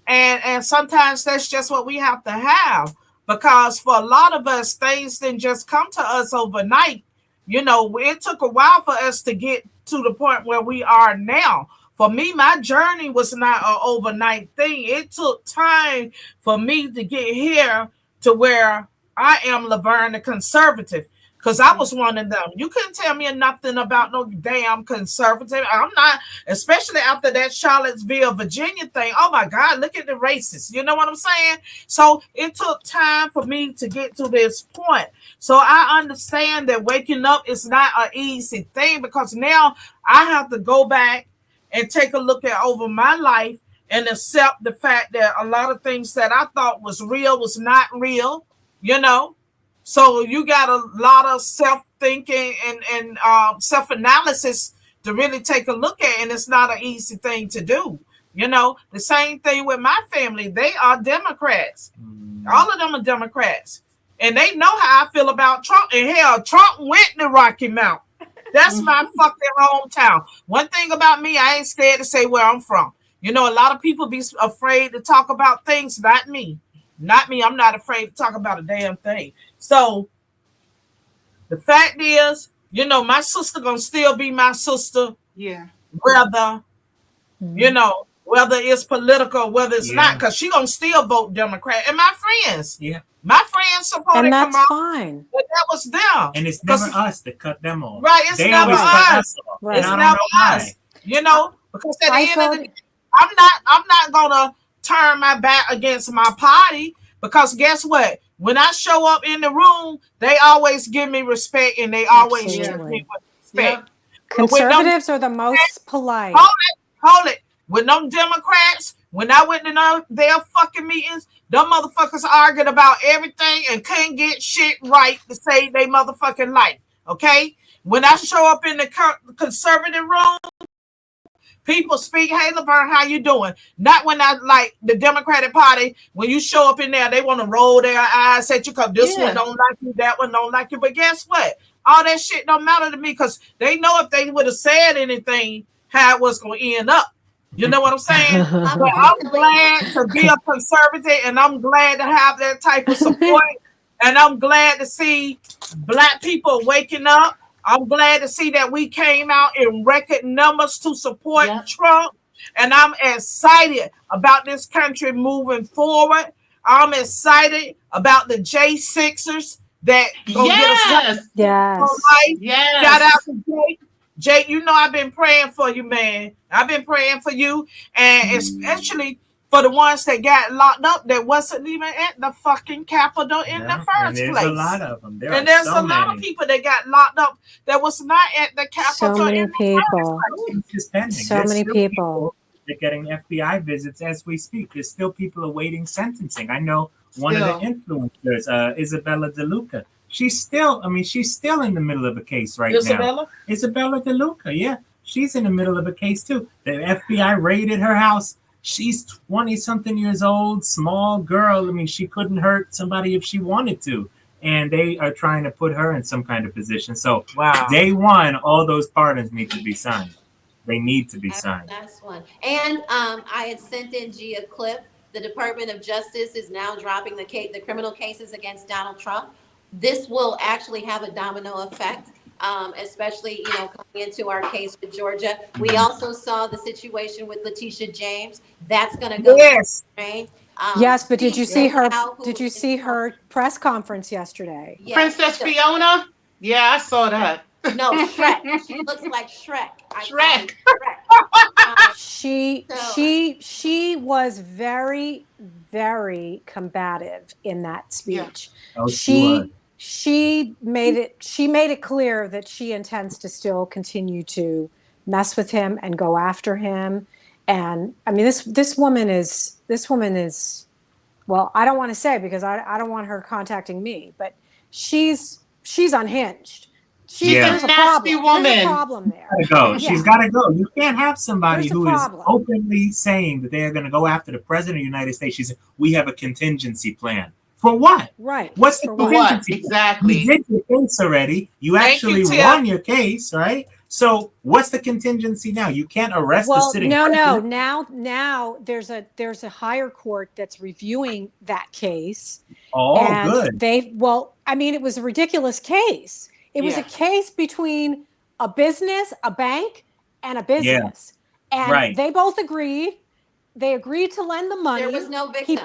and sometimes that's just what we have to have, because for a lot of us, things didn't just come to us overnight. It took a while for us to get to the point where we are now. For me, my journey was not an overnight thing. It took time for me to get here to where I am Lavern the conservative. Because I was one of them. You couldn't tell me nothing about no damn conservative. I'm not, especially after that Charlottesville, Virginia thing. Oh my God, look at the racists. You know what I'm saying? So it took time for me to get to this point. So I understand that waking up is not an easy thing, because now I have to go back and take a look at over my life and accept the fact that a lot of things that I thought was real was not real, So you got a lot of self-thinking and self-analysis to really take a look at, and it's not an easy thing to do. The same thing with my family. They are Democrats. All of them are Democrats. And they know how I feel about Trump. And hell, Trump went to Rocky Mount. That's my fucking hometown. One thing about me, I ain't scared to say where I'm from. A lot of people be afraid to talk about things. Not me. Not me. I'm not afraid to talk about a damn thing. So the fact is, my sister gonna still be my sister. Yeah. Whether, whether it's political, whether it's not, because she gonna still vote Democrat. And my friends. Yeah. My friends supported and that's Kamala, fine. but that was them. And it's never us that cut them off. Right, it's never us. Right. It's never us. Because at the end of the day, I'm not gonna turn my back against my party, because guess what? When I show up in the room, they always give me respect, and they always treat me with respect. Conservatives are the most polite. Hold it. With them Democrats, when I went to their fucking meetings, them motherfuckers argued about everything and couldn't get shit right to save their motherfucking life. Okay? When I show up in the conservative room, people speak, hey, Lavern, how you doing? Not when I like the Democratic Party. When you show up in there, they want to roll their eyes at you because this one don't like you, that one don't like you. But guess what? All that shit don't matter to me, because they know if they would have said anything, how it was going to end up. You know what I'm saying? But I'm glad to be a conservative, and I'm glad to have that type of support. And I'm glad to see Black people waking up. I'm glad to see that we came out in record numbers to support Trump. And I'm excited about this country moving forward. I'm excited about the J6ers that go get us life. Shout out to Jake. Jake, I've been praying for you, man. I've been praying for you, and especially for the ones that got locked up that wasn't even at the fucking Capitol in the first place. There's a lot of them. There's a lot of people that got locked up that was not at the Capitol. So many people. So many people. They're getting FBI visits as we speak. There's still people awaiting sentencing. I know one of the influencers, Isabella DeLuca. She's still in the middle of a case now. Isabella DeLuca, yeah. She's in the middle of a case too. The FBI raided her house. She's 20-something years old, small girl. She couldn't hurt somebody if she wanted to. and they are trying to put her in some kind of position. So Wow. day one, all those pardons need to be signed. They need to be signed. That's one. And I had sent in G a clip. The Department of Justice is now dropping the criminal cases against Donald Trump. This will actually have a domino effect, especially coming into our case with Georgia. We also saw the situation with Letitia James. That's going to go. Yes. Yes, but did you see her? Did you see her press conference yesterday? Yes. Princess Fiona? Yeah, I saw that. No, Shrek. She looks like Shrek. Shrek. She was very, very combative in that speech. Yeah. Oh, she made it clear that she intends to still continue to mess with him and go after him. And I mean, this woman is well, I don't want to say because I don't want her contacting me, but she's unhinged. She's a nasty woman. There's a problem there. She's got to go. You can't have somebody who is openly saying that they're going to go after the president of the United States. She said, we have a contingency plan. For what? Right. What's the contingency? Exactly. You did your case already. You actually won your case, right? So what's the contingency now? You can't arrest the sitting president. Now there's a higher court that's reviewing that case. Oh, and good. It was a ridiculous case. It was a case between a business, a bank, and a business. Yeah. And they both agreed. They agreed to lend the money. There was no victim.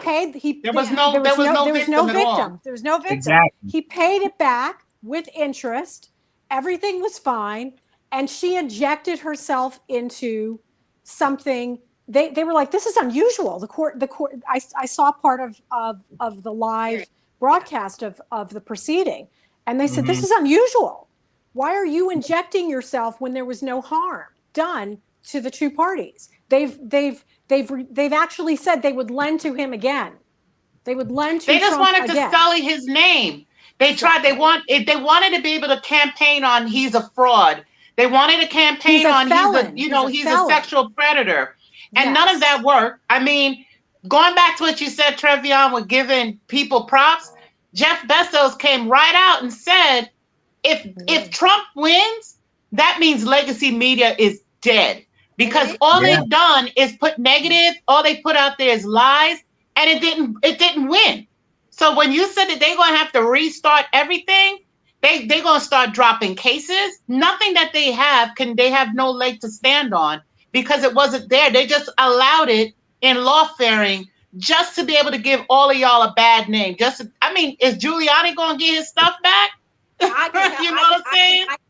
There was no victim. There was no victim. Exactly. He paid it back with interest. Everything was fine. And she injected herself into something. They were like, this is unusual. The court. I saw part of the live broadcast of the proceeding. And they said, this is unusual. Why are you injecting yourself when there was no harm done to the two parties? They've actually said they would lend to him again. They would lend to They just Trump wanted again. to sully his name. They wanted to be able to campaign on he's a fraud. They wanted to campaign on he's a sexual predator. And none of that worked. I mean, going back to what you said, Trevian, with giving people props, Jeff Bezos came right out and said, if Trump wins, that means legacy media is dead. Because all they've done is put negative, all they put out there is lies, and it didn't win. So when you said that they're gonna have to restart everything, they're gonna start dropping cases. Nothing that they have no leg to stand on because it wasn't there. They just allowed it in lawfaring just to be able to give all of y'all a bad name. Is Giuliani gonna get his stuff back? I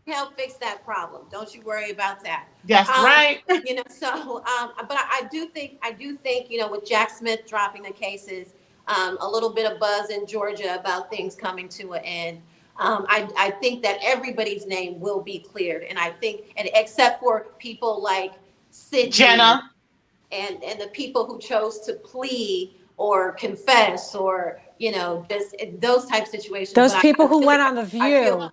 can help fix that problem. Don't you worry about that. That's right. But I do think, with Jack Smith dropping the cases, a little bit of buzz in Georgia about things coming to an end. I think that everybody's name will be cleared, and I think, except for people like Sidney, Jenna, and the people who chose to plead or confess, or just those type of situations. Those people who went on The View.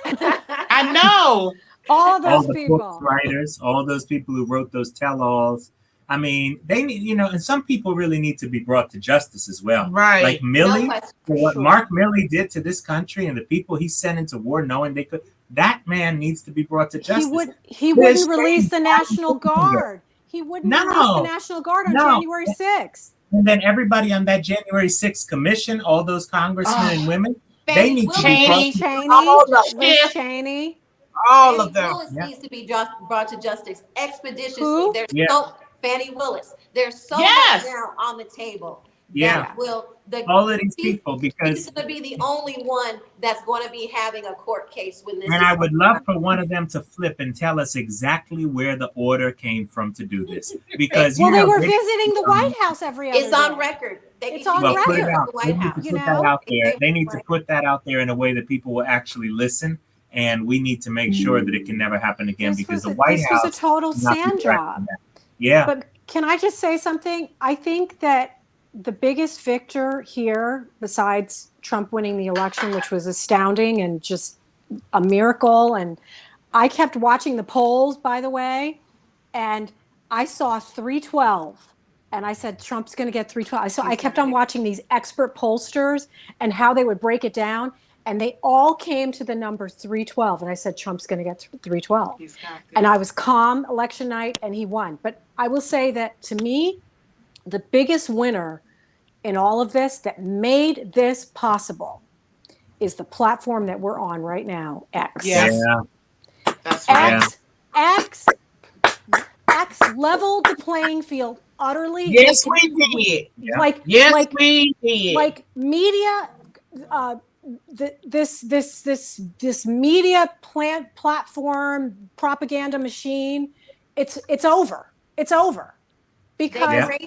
I know. All those people. Book writers, all those people who wrote those tell-alls. I mean, they need, and some people really need to be brought to justice as well. Right. Like Milley, for what Mark Milley did to this country and the people he sent into war knowing they could, that man needs to be brought to justice. He wouldn't release the National Guard. He wouldn't release the National Guard on January 6th. And then everybody on that January 6th commission, all those congressmen and women, they need to be Cheney. All of them. Willis needs to be brought to justice expeditiously. There's Fannie Willis. There's so much now on the table. Yeah. All of these people, because he's going to be the only one that's going to be having a court case when this. And I would love for one of them to flip and tell us exactly where the order came from to do this, because they were visiting the White House every other day. It's on record. It's on record. The White House. Put that out there. They need to put that out there in a way that people will actually listen. And we need to make sure that it can never happen again, because the White House was a total sand job. Yeah. But can I just say something? I think that the biggest victor here, besides Trump winning the election, which was astounding and just a miracle, and I kept watching the polls, by the way, and I saw 312 and I said, Trump's going to get 312. So I kept on watching these expert pollsters and how they would break it down. And they all came to the number 312. And I said, Trump's going to get 312. And I was calm election night and he won. But I will say that to me, the biggest winner in all of this that made this possible is the platform that we're on right now, X. Yes. Yeah. That's right. X leveled the playing field utterly. Yes, we did. We did. Like media, this media platform propaganda machine, it's over. It's over because they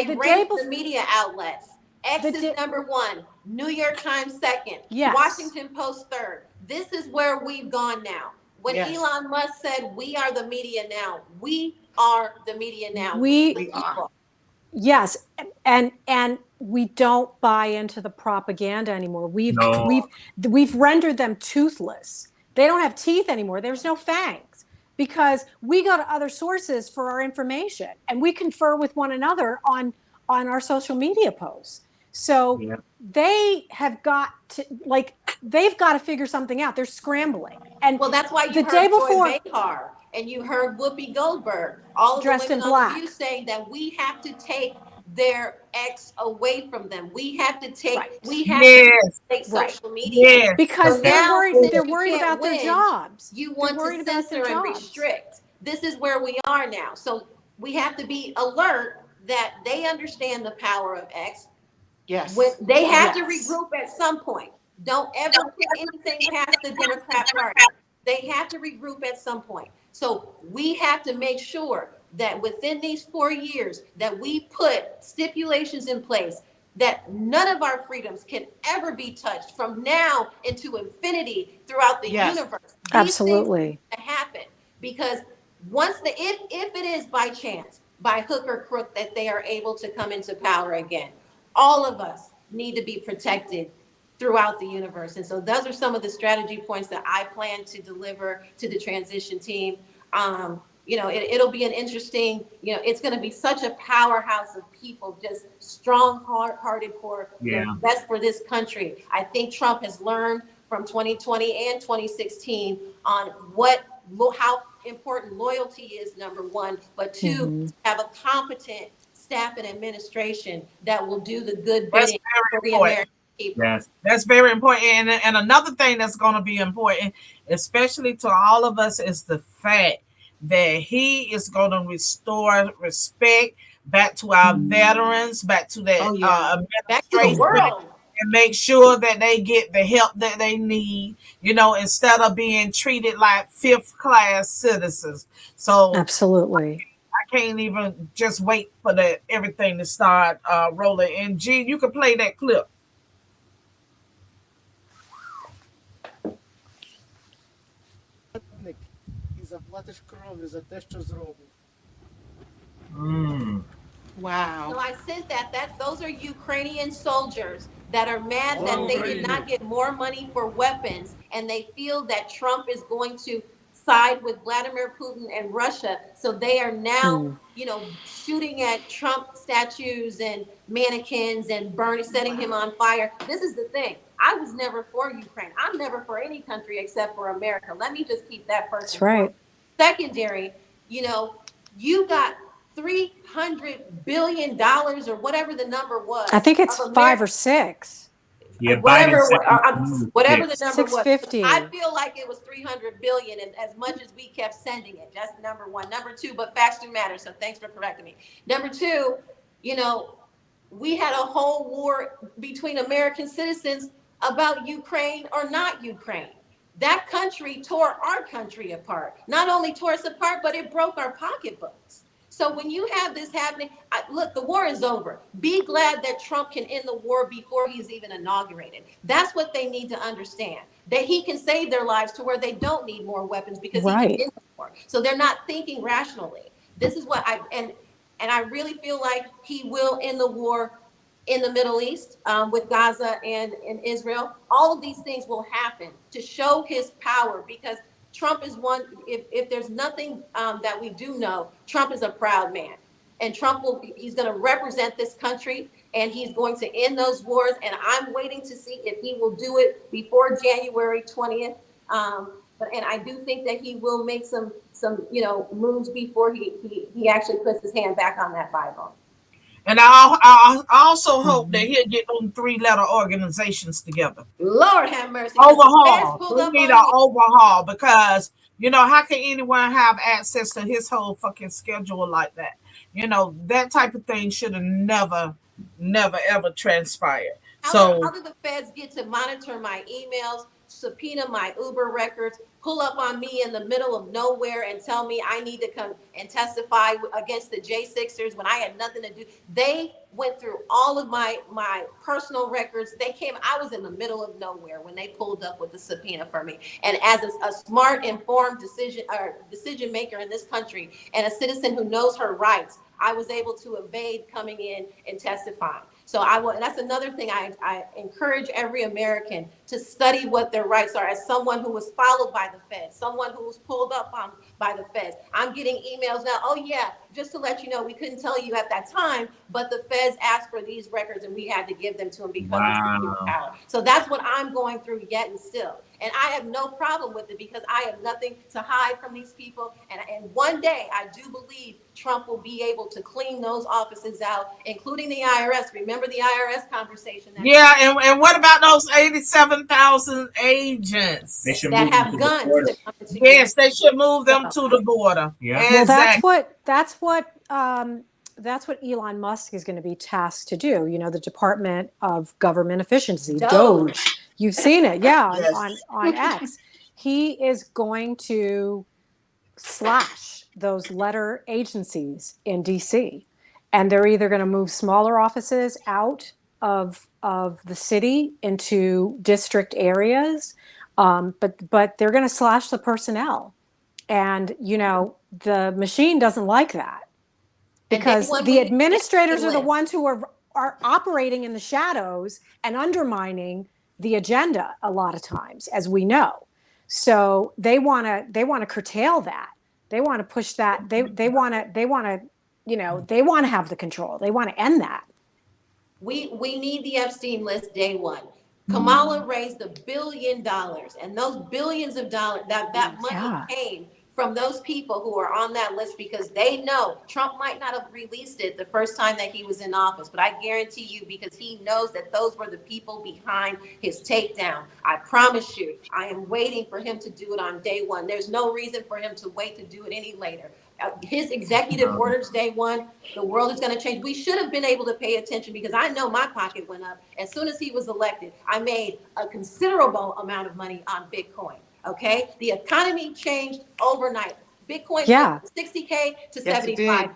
rated the media outlets. X is number one. New York Times second. Yes. Washington Post third. This is where we've gone now. When Elon Musk said, "We are the media now," we are the media now. We are. Yes, and we don't buy into the propaganda anymore. We've rendered them toothless. They don't have teeth anymore. There's no fangs because we go to other sources for our information and we confer with one another on our social media posts. So they have got to they've got to figure something out. They're scrambling. And that's why you heard Joy Behar and you heard Whoopi Goldberg, all of dressed the in women black, on the view saying that we have to take their X away from them. We have to take to take social media because they're worried about their jobs. You want to censor and restrict. This is where we are now. So we have to be alert that they understand the power of X. Yes. They have to regroup at some point. Don't ever put anything past the Democrat Party. They have to regroup at some point. So we have to make sure that within these 4 years that we put stipulations in place that none of our freedoms can ever be touched from now into infinity throughout the universe. Absolutely. These things happen because once if it is by chance, by hook or crook, that they are able to come into power again, all of us need to be protected throughout the universe. And so those are some of the strategy points that I plan to deliver to the transition team. It'll be an interesting, it's going to be such a powerhouse of people, just strong hearted for best for this country. I think Trump has learned from 2020 and 2016 on how important loyalty is, number one, but two, to have a competent staff and administration that will do the good bidding for the American people. Yes, that's very important. And another thing that's going to be important, especially to all of us, is the fact that he is going to restore respect back to our veterans, back to that back to the world, and make sure that they get the help that they need, instead of being treated like fifth-class citizens. So absolutely. I can't even just wait for everything to start rolling. And G, you can play that clip. Wow. So I sent that those are Ukrainian soldiers that are mad that they did not get more money for weapons, and they feel that Trump is going to side with Vladimir Putin and Russia. So they are now, shooting at Trump statues and mannequins and setting him on fire. This is the thing. I was never for Ukraine. I'm never for any country except for America. Let me just keep that first. That's right. Secondary, you got $300 billion or whatever the number was. I think it's 5 or 6. Yeah, whatever the number was. 650. I feel like it was 300 billion, and as much as we kept sending it. That's number one. Number two, but facts do matter, so thanks for correcting me. Number two, we had a whole war between American citizens about Ukraine or not Ukraine. That country tore our country apart. Not only tore us apart, but it broke our pocketbooks. So when you have this happening, look, the war is over. Be glad that Trump can end the war before he's even inaugurated. That's what they need to understand, that he can save their lives to where they don't need more weapons because he can end the war. So they're not thinking rationally. This is what and I really feel like he will end the war in the Middle East with Gaza and Israel. All of these things will happen to show his power, because Trump is one, if there's nothing that we do know, Trump is a proud man. and he's going to represent this country, and he's going to end those wars. And I'm waiting to see if he will do it before January 20th. And I do think that he will make some moves before he actually puts his hand back on that Bible. And I also hope that he'll get them 3-letter organizations together. Lord have mercy. Overhaul. We need an overhaul, because, how can anyone have access to his whole fucking schedule like that? That type of thing should have never, ever transpired. How did the feds get to monitor my emails, subpoena my Uber records, pull up on me in the middle of nowhere and tell me I need to come and testify against the J6ers when I had nothing to do? They went through all of my personal records. I was in the middle of nowhere when they pulled up with the subpoena for me. And as a smart, informed decision maker in this country and a citizen who knows her rights, I was able to evade coming in and testifying. So and that's another thing I encourage every American to study what their rights are. As someone who was followed by the feds, someone who was pulled up on by the feds, I'm getting emails now. Oh yeah, just to let you know, we couldn't tell you at that time, but the feds asked for these records and we had to give them to them because it's power. So that's what I'm going through yet and still. And I have no problem with it because I have nothing to hide from these people. And one day I do believe Trump will be able to clean those offices out, including the IRS. Remember the IRS conversation? And what about those 87,000 agents that have guns? Yes, they should move them to the border. Yeah. Well, that's what Elon Musk is going to be tasked to do. The Department of Government Efficiency, DOGE. You've seen it, yes. on X. He is going to slash those letter agencies in DC, and they're either going to move smaller offices out of the city into district areas, but they're going to slash the personnel, and the machine doesn't like that, because the administrators are the ones who are operating in the shadows and undermining the agenda a lot of times, as we know. So they want to curtail that. They want to push that. They want to have the control. They want to end that. We need the Epstein list day one. Kamala raised $1 billion, and those billions of dollars, that money came from those people who are on that list, because they know Trump might not have released it the first time that he was in office, but I guarantee you, because he knows that those were the people behind his takedown. I promise you, I am waiting for him to do it on day one. There's no reason for him to wait to do it any later. His executive orders day one, the world is going to change. We should have been able to pay attention, because I know my pocket went up. As soon as he was elected, I made a considerable amount of money on Bitcoin. Okay, the economy changed overnight. Bitcoin went from 60K to 75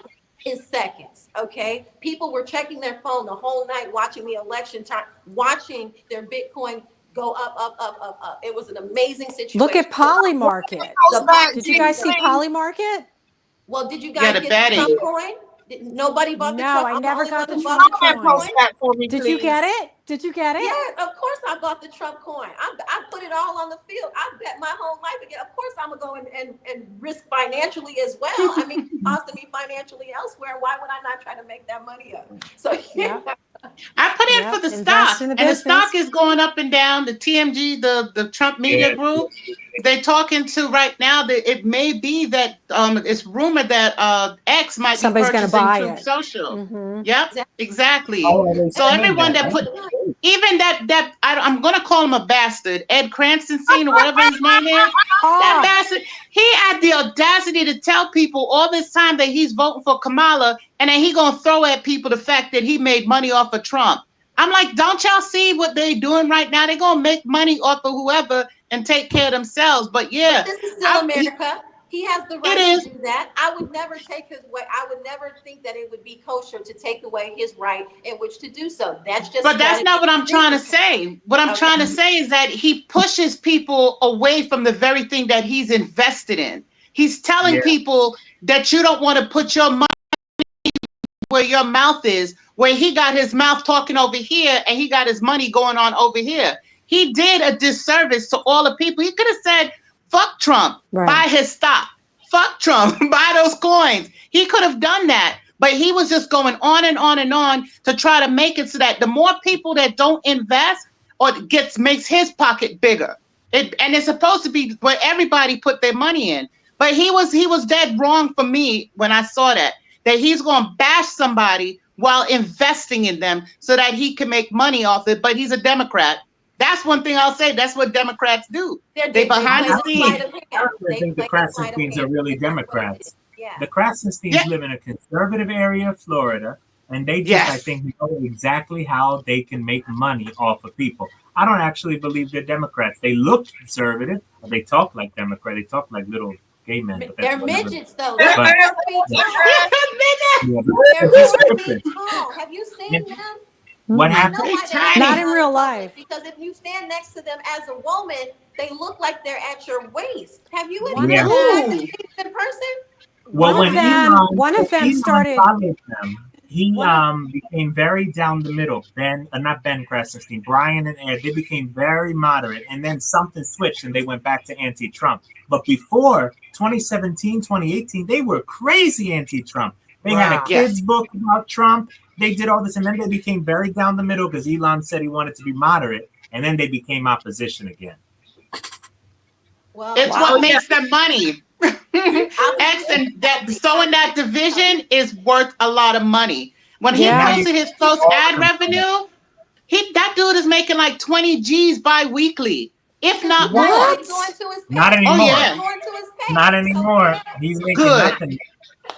in seconds. Okay, people were checking their phone the whole night, watching the election time, watching their Bitcoin go up. It was an amazing situation. Look at Polymarket. Did you guys see Polymarket? Well, did you guys get the Trump coin? Nobody bought the Trump. No, I never got the Trump coin. Did you get it? Yeah, of course I bought the Trump coin. I put it all on the field. I bet my whole life again. Of course I'm going to go and risk financially as well. I mean, it's costing me financially elsewhere. Why would I not try to make that money up? So yeah. I put in for the stock, and the stock is going up and down. The TMG, the Trump Media Group, they're talking to right now that it may be that it's rumored that X might somebody's be purchasing buy Truth it. Social. Mm-hmm. Yep, exactly. So everyone that put, even that I'm gonna call him a bastard, Ed Cranston or whatever his name is. That bastard, he had the audacity to tell people all this time that he's voting for Kamala, and then he gonna throw at people the fact that he made money off of Trump. I'm like, don't y'all see what they're doing right now? They're gonna make money off of whoever and take care of themselves. But yeah, but this is still America. He has the right to do that. I would never take his way. I would never think that it would be kosher to take away his right in which to do so. That's just. But that's not what I'm trying to say. What I'm trying to say is that he pushes people away from the very thing that he's invested in. He's telling people that you don't want to put your money where your mouth is, where he got his mouth talking over here and he got his money going on over here. He did a disservice to all the people. He could have said, fuck Trump, buy his stock. Fuck Trump, buy those coins. He could have done that. But he was just going on and on and on to try to make it so that the more people that don't invest or makes his pocket bigger. And it's supposed to be where everybody put their money in. But he was dead wrong for me when I saw that he's going to bash somebody while investing in them so that he can make money off it. But he's a Democrat. That's one thing I'll say. That's what Democrats do. They behind the scenes. I don't think the Krasensteins are really Democrats. Yeah. The Krasensteins live in a conservative area of Florida, and they just, I think, know exactly how they can make money off of people. I don't actually believe they're Democrats. They look conservative, but they talk like Democrats. They talk like little gay men. But they're midgets, though. They're tall. Have you seen them? What happened? Not in real life. Because if you stand next to them as a woman, they look like they're at your waist. Have you One in person? Well, one of them started. He became very down the middle. Not Ben Krasenstein, Brian and Ed. They became very moderate, and then something switched, and they went back to anti-Trump. But before 2017, 2018, they were crazy anti-Trump. They had a kids' book about Trump. They did all this, and then they became very down the middle because Elon said he wanted to be moderate, and then they became opposition again. Well, it's what makes them money. Sowing that division is worth a lot of money. When he posted his post ad revenue, that dude is making like 20 G's bi-weekly, if not more. Not anymore. Oh, yeah. Not anymore. He's making nothing.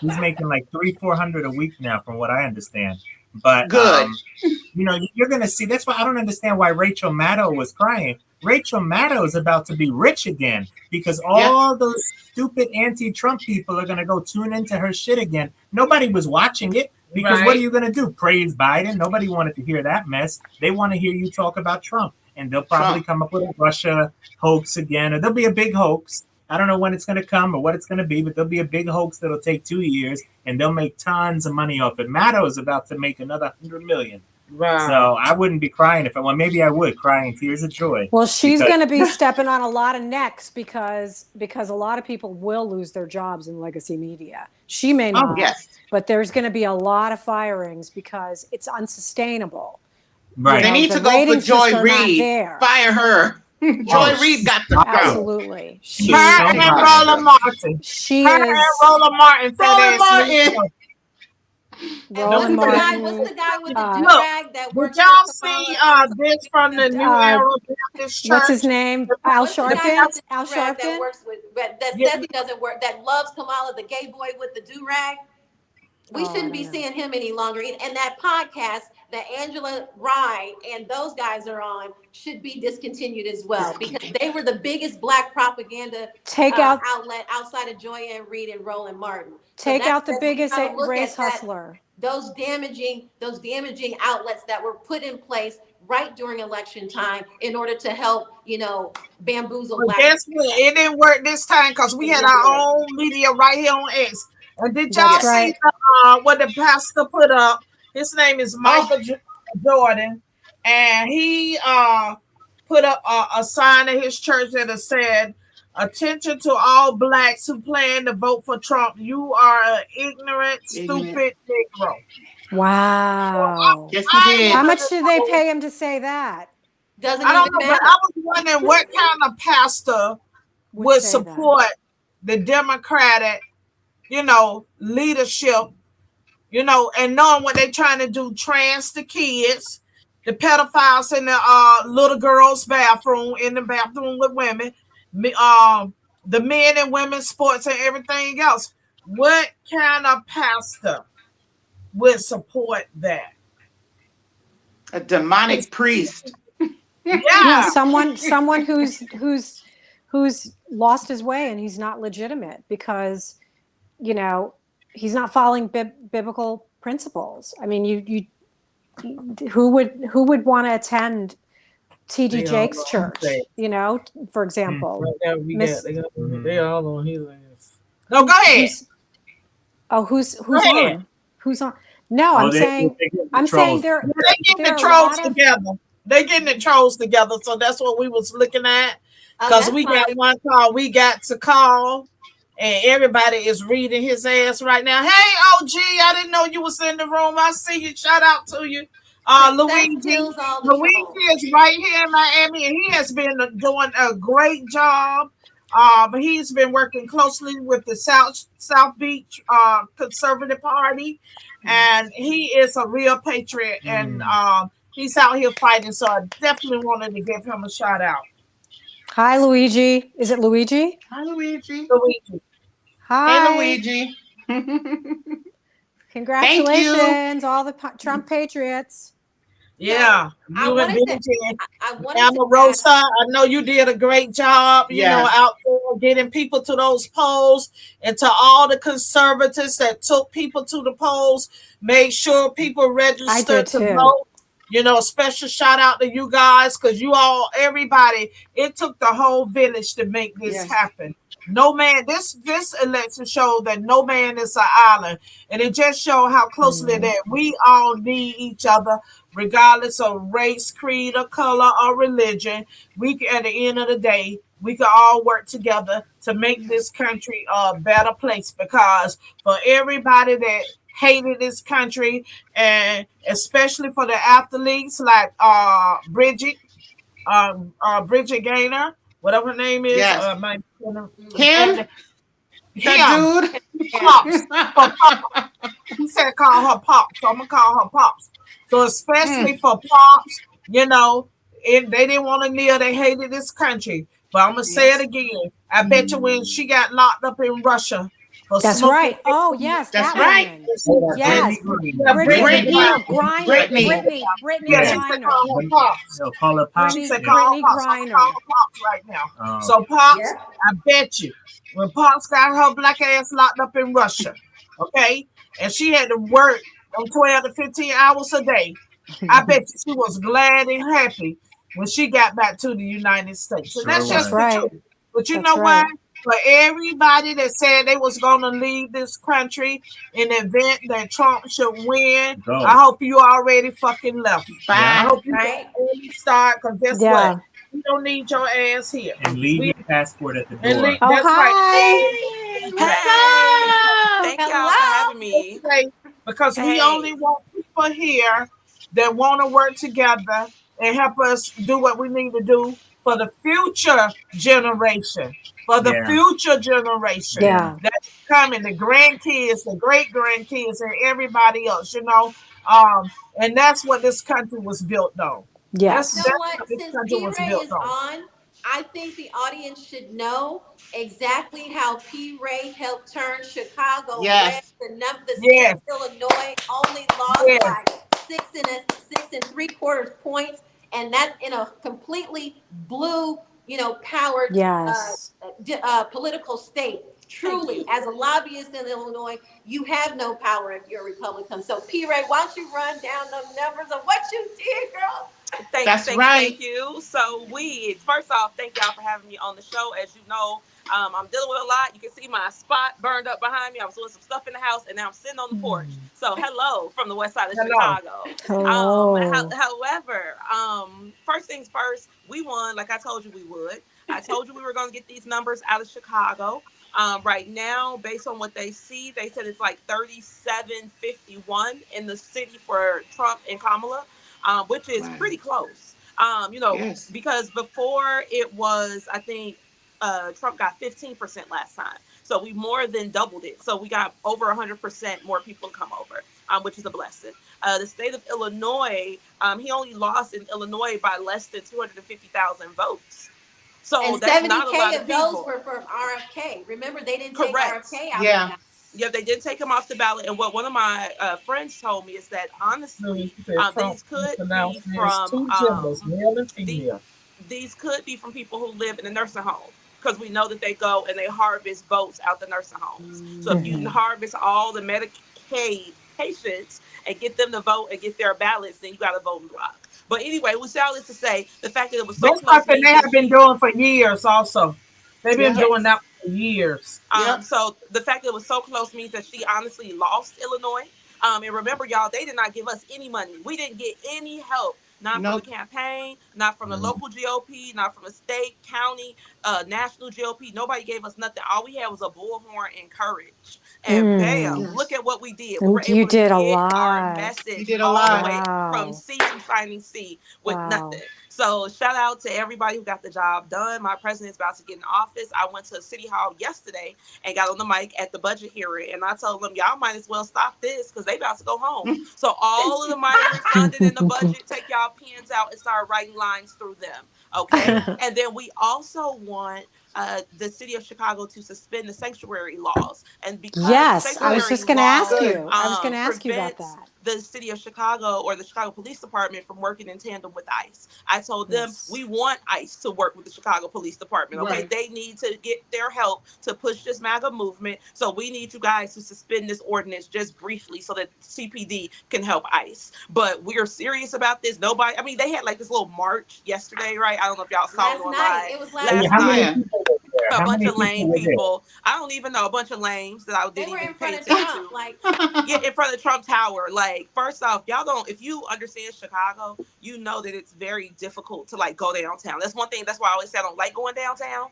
He's making like $300-400 a week now, from what I understand. But you're gonna see. That's why I don't understand why Rachel Maddow was crying. Rachel Maddow is about to be rich again because all those stupid anti-Trump people are gonna go tune into her shit again. Nobody was watching it because what are you gonna do? Praise Biden? Nobody wanted to hear that mess. They want to hear you talk about Trump, and they'll probably come up with a Russia hoax again, or there'll be a big hoax. I don't know when it's going to come or what it's going to be, but there'll be a big hoax that'll take 2 years, and they'll make tons of money off it. Maddow is about to make another $100 million. Wow. So I wouldn't be crying maybe I would cry in tears of joy. Well, she's going to be stepping on a lot of necks because a lot of people will lose their jobs in legacy media. She may not, but there's going to be a lot of firings because it's unsustainable. Right. They need to go for Joy Reid. Fire her. Joy Reid got to go. Absolutely. Her and Roland Martin. Roland Martin. What's the guy with the drag that works? Did y'all see this from the New Era Baptist Church? What's his name? Al Sharpton. Al Sharpton. That works with that says he doesn't work. That loves Kamala, the gay boy with the do rag. We shouldn't be seeing him any longer. And that podcast that Angela Rye and those guys are on should be discontinued as well because they were the biggest black propaganda outlet outside of Joy Reid and Roland Martin. Take out the biggest race hustler. Those damaging outlets that were put in place right during election time in order to help, bamboozle. Well, guess what? It didn't work this time because we had our own media right here on X. And did y'all see what the pastor put up? His name is Michael Jordan, and he put up a sign at his church that said, "Attention to all blacks who plan to vote for Trump. You are an ignorant, stupid Negro." Wow. Yes, he did. How much did they pay him to say that? I don't know, but I was wondering what kind of pastor would support the Democratic, leadership, and knowing what they're trying to do, trans the kids, the pedophiles in the little girls' bathroom, in the bathroom with women, the men and women's sports and everything else. What kind of pastor would support that? A demonic priest. Yeah, someone who's lost his way and he's not legitimate because he's not following biblical principles. I mean, who would want to attend T.D. Jake's church? For example. They all on his ass. No, go ahead. Who's on? Who's on? No, I'm saying they're getting the trolls together. They're getting the trolls together, so that's what we was looking at. Because we got one call we got to call. And everybody is reading his ass right now. Hey, OG, I didn't know you was in the room. I see you. Shout out to you. Luigi. Luigi is right here in Miami, and he has been doing a great job. He's been working closely with the South Beach Conservative Party, and he is a real patriot, and he's out here fighting. So I definitely wanted to give him a shout out. Hi, Luigi. Is it Luigi? Hi, Luigi. Luigi. Hi. Hey, Luigi. Congratulations, all the Trump patriots. Yeah, you and BJ. Rosa, I know you did a great job, you know, out there getting people to those polls, and to all the conservatives that took people to the polls, made sure people registered to vote. You know, a special shout out to you guys, because you all, everybody, it took the whole village to make this happen. No man, this election showed that no man is an island, and it just showed how closely that we all need each other, regardless of race, creed, or color, or religion. We can, at the end of the day, we can all work together to make this country a better place, because for everybody that hated this country, and especially for the athletes like Bridget Gaynor, whatever her name is, Kim, dude, Pops. He said call her Pops, so I'm gonna call her Pops. So especially for Pops, you know, they didn't want to kneel, they hated this country. But I'm gonna say it again. I bet you when she got locked up in Russia. That's right. Oh yes, that's right. Yes, Brittany Griner. Right now. So Pops, I bet you when Pops got her black ass locked up in Russia, okay, and she had to work 12 to 15 hours a day, I bet you she was glad and happy when she got back to the United States. So that's just the truth. But you know what? For everybody that said they was going to leave this country in the event that Trump should win, I hope you already fucking left. I hope you already start, because guess what? We don't need your ass here. And leave your passport at the door. That's right. Thank y'all for having me. Because we only want people here that want to work together and help us do what we need to do for the future generation. For the future generation that's coming, the grandkids, the great grandkids, and everybody else, you know. And that's what this country was built on. Yes. You know what? Since P-Ray is on, I think the audience should know exactly how P-Ray helped turn Chicago red. The state of Illinois only lost by 6 3/4 points, and that's in a completely blue, you know, powered political state. Truly, as a lobbyist in Illinois, you have no power if you're a Republican. So, P-Ray, why don't you run down the numbers of what you did, girl? Thank you. So first off, thank y'all for having me on the show. As you know, I'm dealing with a lot. You can see my spot burned up behind me. I was doing some stuff in the house, and now I'm sitting on the porch. So hello from the west side of Chicago. However, first things first, we won like I told you we would. I told you we were going to get these numbers out of Chicago. Right now, based on what they see, they said it's like 37-51 in the city for Trump and Kamala, which is pretty close. You know, because before it was, I think Trump got 15% last time. So we more than doubled it. So we got over 100% more people to come over, which is a blessing. The state of Illinois, he only lost in Illinois by less than 250,000 votes. So and that's 70K not a lot of people. those were from RFK. Remember, they didn't take RFK out. Yeah, they did take him off the ballot. And what one of my friends told me is that honestly, these could be from male and female. These could be from people who live in a nursing home, because we know that they go and they harvest votes out the nursing homes. So if you harvest all the Medicaid patients and get them to vote and get their ballots, then you got a voting block. But anyway, we say all this to say the fact that it was so close. That's something they have been doing for years also. They've been doing that for years. So the fact that it was so close means that she honestly lost Illinois. And remember, y'all, they did not give us any money. We didn't get any help. not from the campaign, not from the local GOP, not from the state, county, national GOP. Nobody gave us nothing. All we had was a bullhorn and courage. And bam, look at what we did. We were able to get our message all the way from sea to shining sea with nothing. So shout out to everybody who got the job done. My president's about to get in office. I went to City Hall yesterday and got on the mic at the budget hearing. And I told them, y'all might as well stop this because they about to go home. So all of the money refunded in the budget, take y'all pens out and start writing lines through them. Okay. And then we also want the city of Chicago to suspend the sanctuary laws. And because I was just going to ask you. I was going to ask you about that. The city of Chicago or the Chicago Police Department from working in tandem with ICE. I told them we want ICE to work with the Chicago Police Department. Okay, they need to get their help to push this MAGA movement. So we need you guys to suspend this ordinance just briefly so that CPD can help ICE. But we're serious about this. Nobody. I mean, they had like this little march yesterday, right? I don't know if y'all saw it online. It was last night. A bunch of lame people. I don't even know, a bunch of lames that I didn't even pay attention to. Like, in front of Trump Tower. Like, first off, y'all don't, if you understand Chicago, you know that it's very difficult to like go downtown. That's one thing. That's why I always say I don't like going downtown.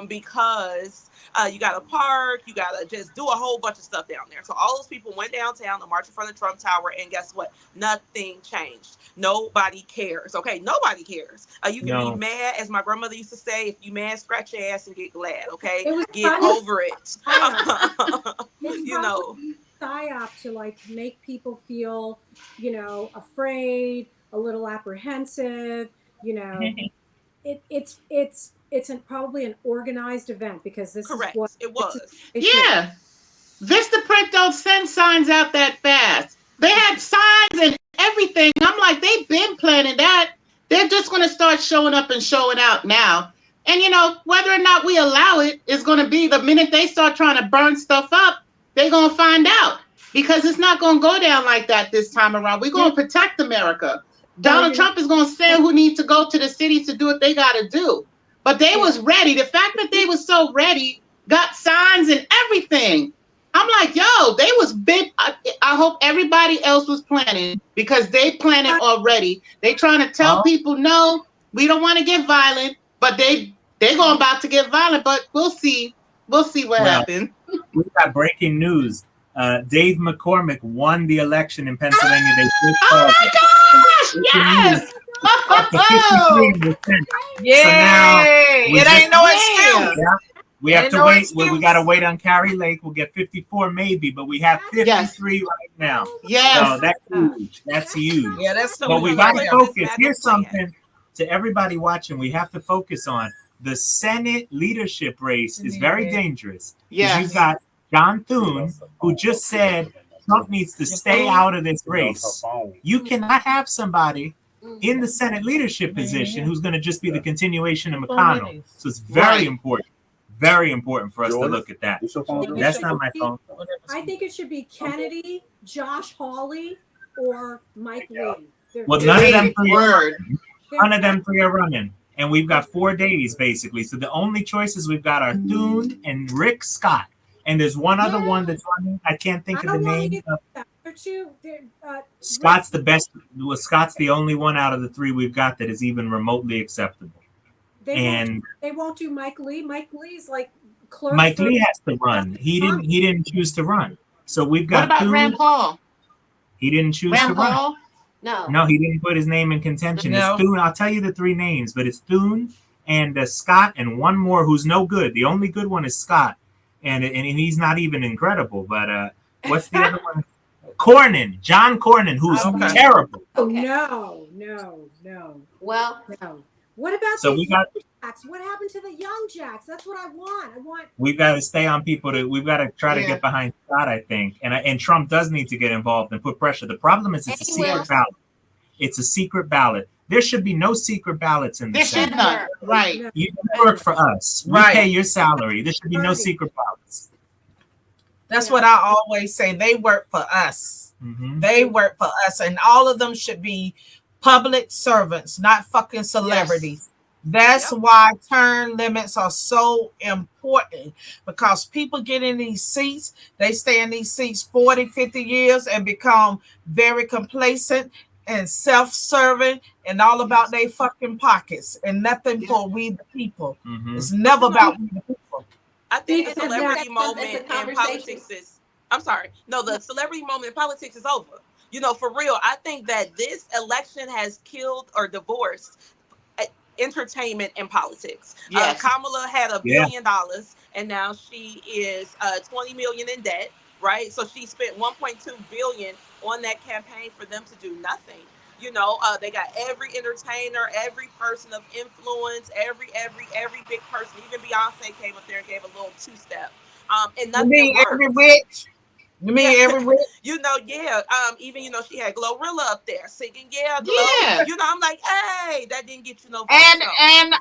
Because you gotta park, you gotta just do a whole bunch of stuff down there. So all those people went downtown to march in front of Trump Tower, and guess what? Nothing changed. Nobody cares. Okay, nobody cares. You can be mad, as my grandmother used to say. If you mad, scratch your ass and get glad. Okay, get over it. You know, psyop to like make people feel, you know, afraid, a little apprehensive. You know, it's probably an organized event because this is what it was. Yeah, Vistaprint don't send signs out that fast. They had signs and everything. I'm like, they've been planning that. They're just going to start showing up and showing out now. And, you know, whether or not we allow it is going to be the minute they start trying to burn stuff up, they're going to find out because it's not going to go down like that this time around. We're going to protect America. Donald Trump is going to send who needs to go to the cities to do what they got to do. But they was ready. The fact that they was so ready, got signs and everything. I'm like, yo, they was big. I hope everybody else was planning because they planned it already. They trying to tell people, no, we don't want to get violent, but they're going about to get violent, but we'll see. We'll see what happens. We got breaking news. Dave McCormick won the election in Pennsylvania. Oh my gosh! Yes! Yay! So now it ain't no excuse. Yeah. We have to wait. We got to wait on Carrie Lake. We'll get 54 maybe, but we have 53 right now. Yes. So that's huge. That's huge. Yeah, that's But we got to focus. Here's something to everybody watching. We have to focus on the Senate leadership race is very dangerous. Yes. You've got John Thune, who just said Trump needs to stay out of this race. You cannot have somebody in the Senate leadership position who's going to just be the continuation of McConnell. So it's very important. Very important for us to look at that. That's not my phone. I think it should be Kennedy, Josh Hawley, or Mike Lee. Well, none of them three are running. And we've got 4 days, basically. So the only choices we've got are Thune and Rick Scott. And there's one other one that's running. I can't think of the name. Scott's the best. Well, Scott's the only one out of the 3 we've got that is even remotely acceptable. They won't do Mike Lee. Mike Lee's like clerk. Mike Lee has to run. He didn't choose to run. So we've got. What about Rand Paul? He didn't choose to run. No, he didn't put his name in contention. No. It's Thune. I'll tell you the 3 names, but it's Thune and Scott and one more who's no good. The only good one is Scott, and he's not even incredible. But what's the other one? Cornyn, John Cornyn, who's terrible. Oh, no. Well, no. What about Jacks? What happened to the young Jacks? That's what I want. We've got to stay on people. We've got to try to get behind Scott, I think. And Trump does need to get involved and put pressure. The problem is it's a secret ballot. It's a secret ballot. There should be no secret ballots in the Senate. There should not. Right. You work for us. We pay your salary. There should be no secret ballots. That's what I always say. They work for us. Mm-hmm. They work for us. And all of them should be public servants, not fucking celebrities. That's why term limits are so important, because people get in these seats, they stay in these seats 40, 50 years and become very complacent. and self-serving and all about their fucking pockets and nothing for we the people. It's never about we the people. I think the celebrity moment in politics is, I'm sorry, no, the celebrity moment in politics is over. You know, for real, I think that this election has killed or divorced entertainment and politics. Yes. Kamala had $1 billion and now she is 20 million in debt, right? So she spent 1.2 billion on that campaign for them to do nothing. You know, they got every entertainer, every person of influence, every big person. Even Beyonce came up there and gave a little two-step. And nothing worked. Every witch? You mean every witch? You know, even, you know, she had Glorilla up there singing, Glow. You know, I'm like, hey, that didn't get you no votes. And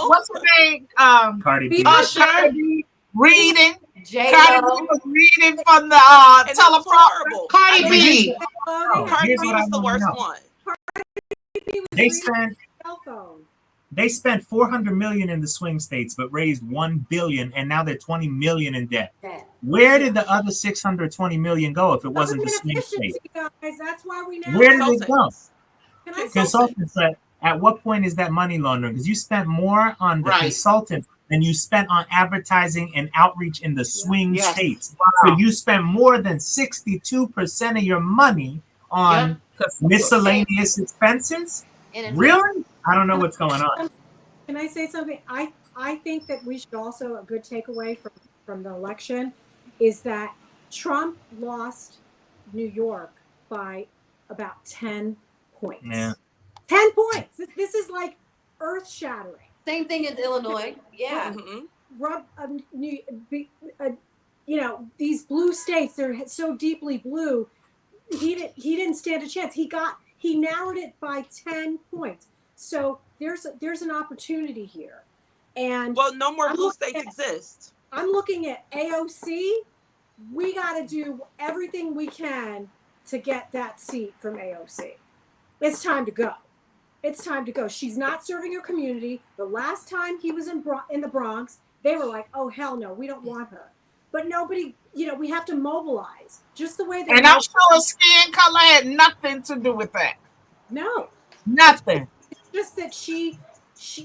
what's her name? Cardi B. Reading. Cardi B was reading from the teleprompter. Cardi B. Cardi B was the worst one. They spent 400 million in the swing states, but raised 1 billion, and now they're 20 million in debt. Where did the other 620 million go if it wasn't the swing states? Guys, that's why we know. Where did it go? Consultants. At what point is that money laundering? Because you spent more on the consultants than you spent on advertising and outreach in the swing states. Wow. So you spent more than 62% of your money on miscellaneous expenses. Really? I don't know what's going on. Can I say something? I think that we should also, a good takeaway from the election is that Trump lost New York by about 10 points. Yeah. 10 points. This is like earth shattering. Same thing in Illinois. Yeah. You know, these blue states, they're so deeply blue. He didn't stand a chance. He narrowed it by 10 points. So there's an opportunity here. And no more blue states exist. I'm looking at AOC. We got to do everything we can to get that seat from AOC. It's time to go. It's time to go. She's not serving her community. The last time he was in the Bronx, they were like, oh, hell no, we don't want her. But nobody, you know, we have to mobilize just the way they. And I'm sure skin color had nothing to do with that. No. Nothing. It's just that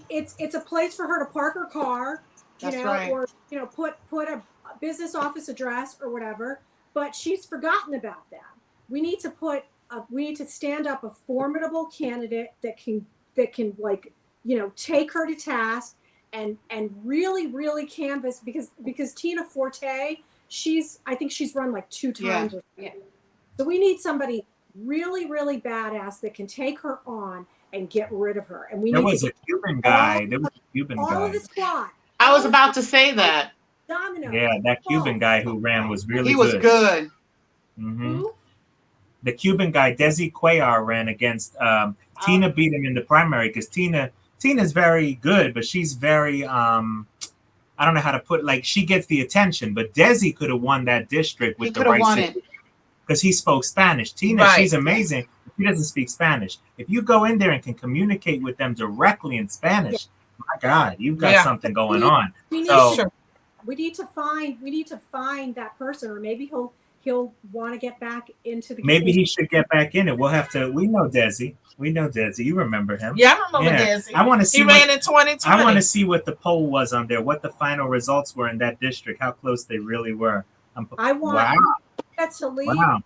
it's a place for her to park her car, or, you know, put a business office address or whatever. But she's forgotten about that. We need to stand up a formidable candidate that can like, you know, take her to task and really, really canvass because Tina Forte, I think she's run like 2 times. Yeah. So we need somebody really, really badass that can take her on and get rid of her. And there was a Cuban guy. All of the squad. I was about to say that. Domino. Yeah, that Cuban guy who ran was really good. He was good. Mm-hmm. The Cuban guy, Desi Cuellar, ran against Tina. Beat him in the primary because Tina's very good, but she's very I don't know how to put, like, she gets the attention, but Desi could have won that district with the right because he spoke Spanish. Tina, she's amazing. She doesn't speak Spanish. If you go in there and can communicate with them directly in Spanish, my God, you've got something going on. We need to find that person, or maybe he'll want to get back into the game. Maybe he should get back in it. We know Desi. You remember him. Yeah, I remember Desi. I want to see he ran in 2020. I want to see what the poll was on there, what the final results were in that district, how close they really were. I want that to leave. Wow.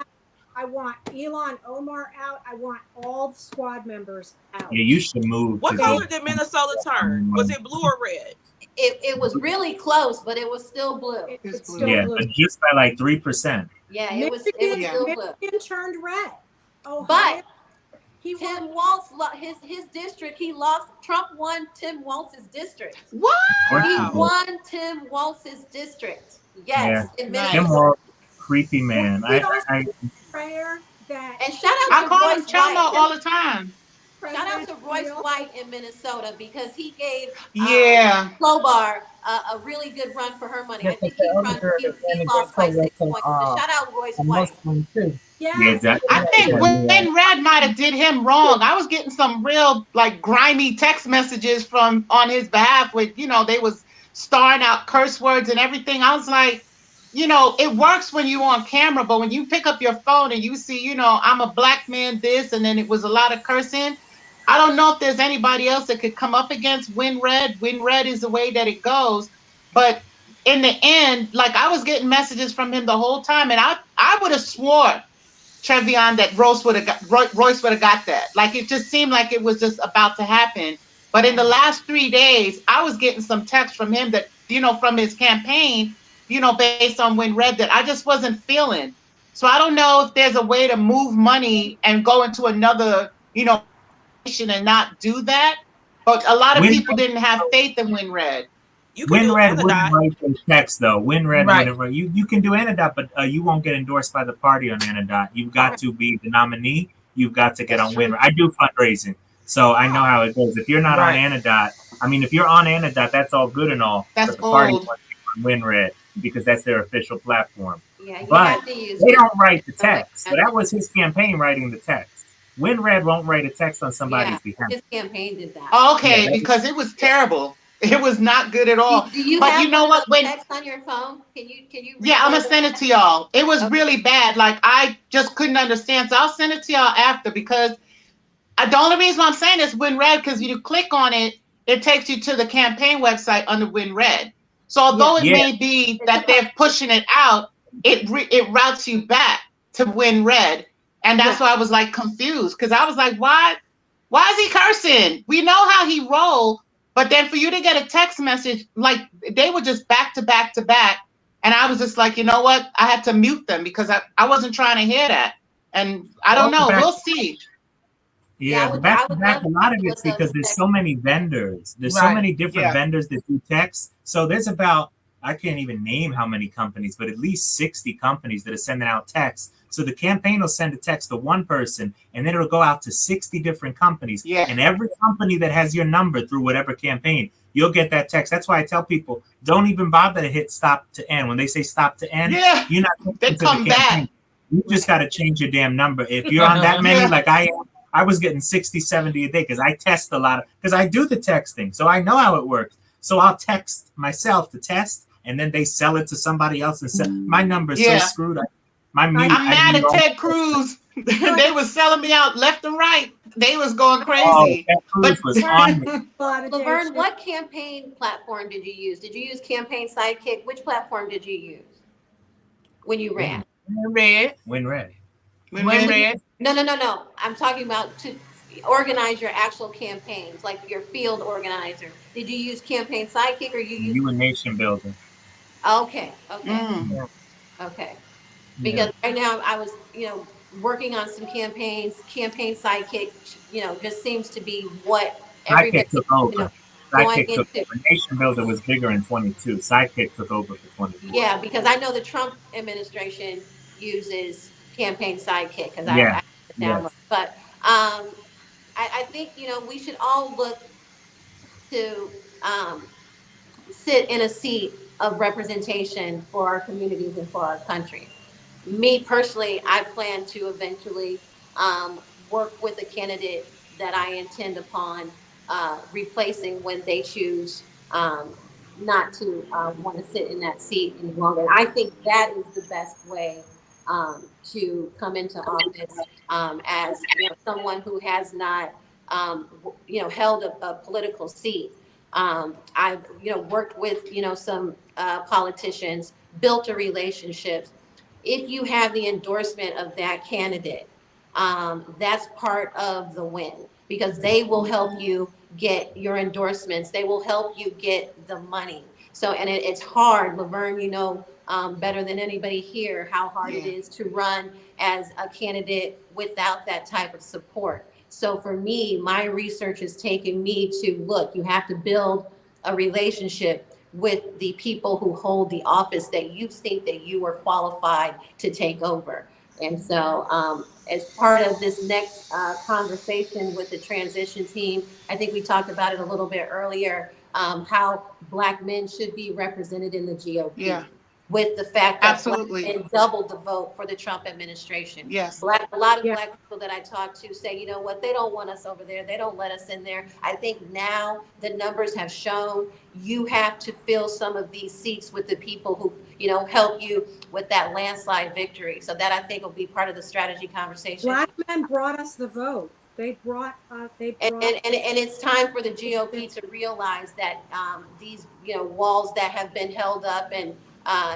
I want Elon Omar out. I want all the squad members out. Yeah, you should move. What color did Minnesota turn? Was it blue or red? It was really close, but it was still blue. It's still blue. But just by like 3%. Yeah, it was still blue. Michigan turned red. But Tim Walz, his district, he lost. Trump won Tim Walz's district. What? He won Tim Walz's district. Yes. Yeah. Tim Walz, creepy man. Prayer that. And shout out to Royce White all the time. Shout out to Royce White in Minnesota because he gave Klobuchar a really good run for her money. I think he lost by 6 points. Shout out Royce White. I think when Rad might have did him wrong. I was getting some real like grimy text messages on his behalf with, you know, they was starring out curse words and everything. I was like, it works when you're on camera, but when you pick up your phone and you see, I'm a black man, this, and then it was a lot of cursing. I don't know if there's anybody else that could come up against WinRed. WinRed is the way that it goes. But in the end, like, I was getting messages from him the whole time, and I would have swore, Trevian, that Royce would have got that. Like, it just seemed like it was just about to happen. But in the last 3 days, I was getting some text from him that, from his campaign, based on WinRed, that I just wasn't feeling. So I don't know if there's a way to move money and go into another, and not do that. But a lot of people didn't have faith in WinRed. You can do WinRed wouldn't Anodot. write the text though. WinRed wouldn't. You can do Anodot, but you won't get endorsed by the party on Anodot. You've got to be the nominee. You've got to get on WinRed. I do fundraising, so I know how it goes. If you're not on Anodot, if you're on Anodot, that's all good and all. That's but the party old. wants you on WinRed because that's their official platform. Yeah, you but have to use they don't write the text. So that was his campaign writing the text. WinRed won't write a text on somebody's behalf. His campaign did that. Okay, because it was terrible. It was not good at all. Do you but have you know what? When text on your phone? Can you? Yeah, I'm gonna send it to y'all. It was really bad. Like, I just couldn't understand. So I'll send it to y'all after, because the only reason why I'm saying is WinRed, because you click on it, it takes you to the campaign website under WinRed. So although it may be that they're pushing it out, it routes you back to WinRed, and that's why I was like confused, because I was like, why is he cursing? We know how he rolled. But then for you to get a text message, like, they were just back to back to back. And I was just like, you know what? I had to mute them because I wasn't trying to hear that. And I don't know. We'll see. Yeah, back to back, a lot of it's because there's so many vendors. There's so many different vendors that do text. So there's about, I can't even name how many companies, but at least 60 companies that are sending out texts. So the campaign will send a text to one person, and then it'll go out to 60 different companies. Yeah. And every company that has your number through whatever campaign, you'll get that text. That's why I tell people, don't even bother to hit stop to end. When they say stop to end, you're not they come back. You just got to change your damn number. If you're on that many, like I am, I was getting 60, 70 a day because I test a lot because I do the texting. So I know how it works. So I'll text myself to test, and then they sell it to somebody else and sell. My number is so screwed. I'm mad at Ted Cruz. They was selling me out left and right. They was going crazy. Ted Cruz was on me. Lavern, what campaign platform did you use? Did you use Campaign Sidekick? Which platform did you use when you ran? WinRed. No. I'm talking about to organize your actual campaigns, like your field organizer. Did you use Campaign Sidekick or you a nation builder? Okay. Okay. Because right now I was, working on some campaigns. Campaign Sidekick, just seems to be what everybody took over. Sidekick took over. Nation Builder was bigger in 22. Sidekick took over for 22. Yeah, because I know the Trump administration uses Campaign Sidekick because I download. But I think we should all look to sit in a seat of representation for our communities and for our country. Me personally, I plan to eventually work with a candidate that I intend upon replacing when they choose not to want to sit in that seat any longer. I think that is the best way to come into office as someone who has not held a political seat. I've worked with some politicians, built a relationship. If you have the endorsement of that candidate, that's part of the win, because they will help you get your endorsements. They will help you get the money. So, and it's hard, Lavern, better than anybody here, how hard it is to run as a candidate without that type of support. So for me, my research has taken me to look, you have to build a relationship with the people who hold the office that you think that you are qualified to take over. And so as part of this next conversation with the transition team, I think we talked about it a little bit earlier, how Black men should be represented in the GOP. Yeah. with the fact that Absolutely. Black men doubled the vote for the Trump administration. Yes. A lot of Black people that I talk to say, you know what, they don't want us over there. They don't let us in there. I think now the numbers have shown you have to fill some of these seats with the people who, you know, help you with that landslide victory. So that I think will be part of the strategy conversation. Black men brought us the vote. They brought. And it's time for the GOP to realize that these, you know, walls that have been held up and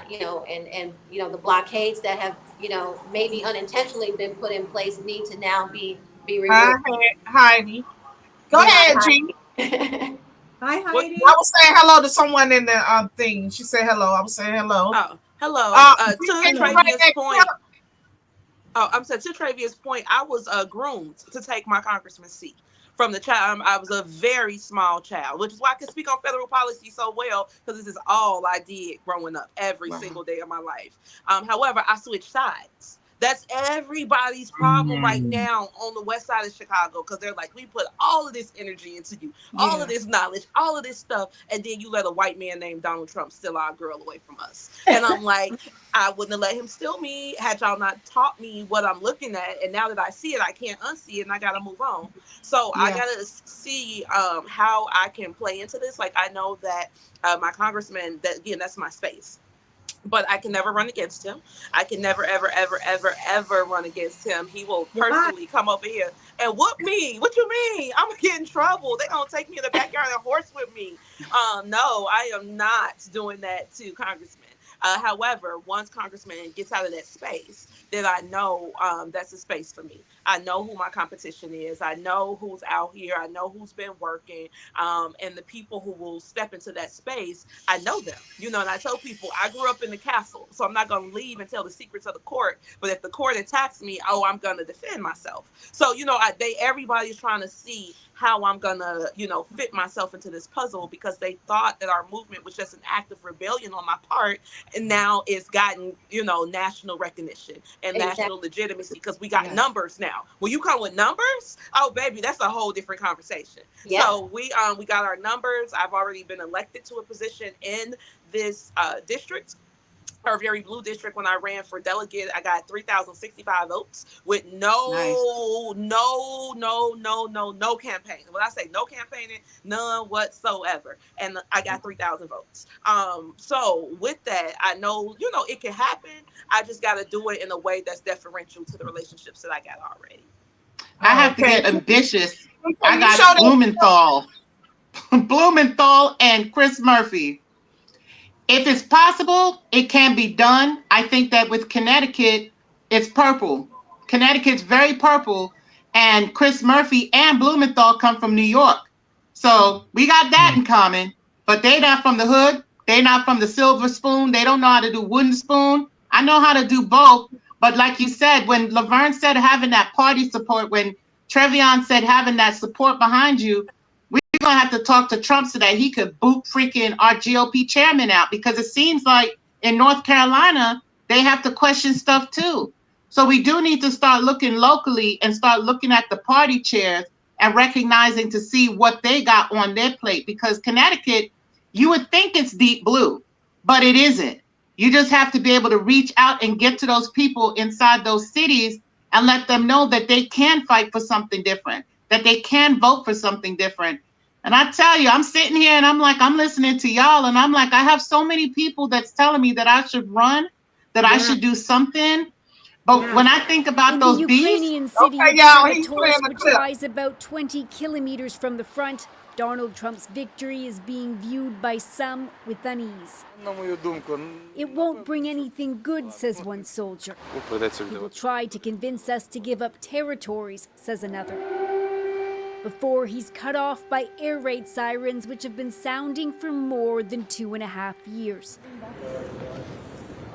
you know, and you know, the blockades that have, you know, maybe unintentionally been put in place need to now be removed. Hi, Heidi. Go ahead, G. Hi, Heidi. I was saying hello to someone in the thing. She said hello. I was saying hello. Oh, hello. To Trevian's point. Oh, I'm saying, to Trevian's point, I was groomed to take my congressman's seat. From the child, I was a very small child, which is why I can speak on federal policy so well, because this is all I did growing up every single day of my life. However, I switched sides. That's everybody's problem right now on the west side of Chicago, because they're like, we put all of this energy into you, all of this knowledge, all of this stuff, and then you let a white man named Donald Trump steal our girl away from us. And I'm like, I wouldn't have let him steal me had y'all not taught me what I'm looking at. And now that I see it, I can't unsee it, and I got to move on. So I got to see how I can play into this. Like, I know that my congressman, that again, that's my space. But I can never run against him. I can never, ever, ever, ever, ever run against him. He will personally come over here and whoop me. What you mean? I'm gonna get in trouble. They're gonna take me in the backyard and horse with me. No, I am not doing that to Congressman. However, once Congressman gets out of that space, then I know that's a space for me. I know who my competition is. I know who's out here. I know who's been working. And the people who will step into that space, I know them. You know, and I tell people, I grew up in the castle, so I'm not going to leave and tell the secrets of the court. But if the court attacks me, I'm going to defend myself. So, you know, everybody's trying to see how I'm going to, you know, fit myself into this puzzle, because they thought that our movement was just an act of rebellion on my part. And now it's gotten, you know, national recognition and national legitimacy, because we got numbers now. When you come with numbers, oh baby, that's a whole different conversation. So we got our numbers. I've already been elected to a position in this district, or very blue district. When I ran for delegate, I got 3,065 votes with no campaign. When I say no campaigning, none whatsoever. And I got 3,000 votes. So with that, I know, you know, it can happen. I just got to do it in a way that's deferential to the relationships that I got already. I have to get ambitious. I got Blumenthal and Chris Murphy. If it's possible, it can be done. I think that with Connecticut, it's purple. Connecticut's very purple, and Chris Murphy and Blumenthal come from New York. So we got that in common, but they're not from the hood. They're not from the silver spoon. They don't know how to do wooden spoon. I know how to do both. But like you said, when Lavern said having that party support, when Trevian said having that support behind you, we're going to have to talk to Trump so that he could boot freaking our GOP chairman out, because it seems like in North Carolina, they have to question stuff too. So we do need to start looking locally and start looking at the party chairs and recognizing to see what they got on their plate, because Connecticut, you would think it's deep blue, but it isn't. You just have to be able to reach out and get to those people inside those cities and let them know that they can fight for something different, that they can vote for something different. And I tell you, I'm sitting here and I'm like, I'm listening to y'all, and I'm like, I have so many people that's telling me that I should run, that I should do something. But when I think about those the Ukrainian city of Kramatorsk, which lies about 20 kilometers from the front, Donald Trump's victory is being viewed by some with unease. It won't bring anything good, says one soldier. He will try to convince us to give up territories, says another. Before he's cut off by air raid sirens, which have been sounding for more than 2.5 years.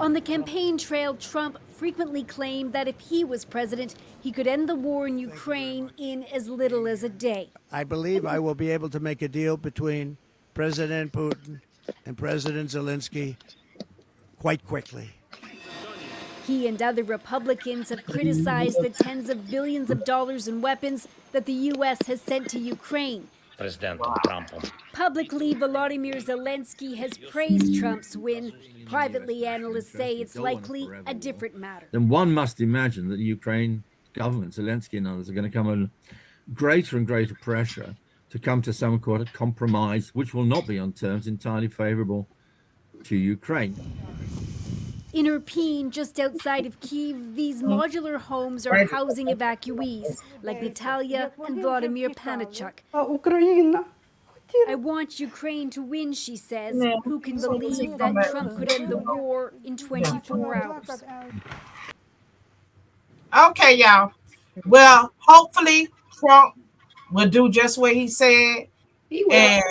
On the campaign trail, Trump frequently claimed that if he was president, he could end the war in Ukraine in as little as a day. I believe I will be able to make a deal between President Putin and President Zelensky quite quickly. He and other Republicans have criticized the tens of billions of dollars in weapons that the U.S. has sent to Ukraine, Publicly, Volodymyr Zelensky has praised Trump's win. Privately, analysts say it's likely a different matter. Then one must imagine that the Ukraine government, Zelensky and others, are going to come under greater and greater pressure to come to some kind of compromise, which will not be on terms entirely favorable to Ukraine. In Irpin, just outside of Kyiv, these modular homes are housing evacuees like Natalia and Vladimir Panichuk. I want Ukraine to win, she says. Who can believe that Trump could end the war in 24 hours? Okay, y'all. Well, hopefully Trump will do just what he said. He will. And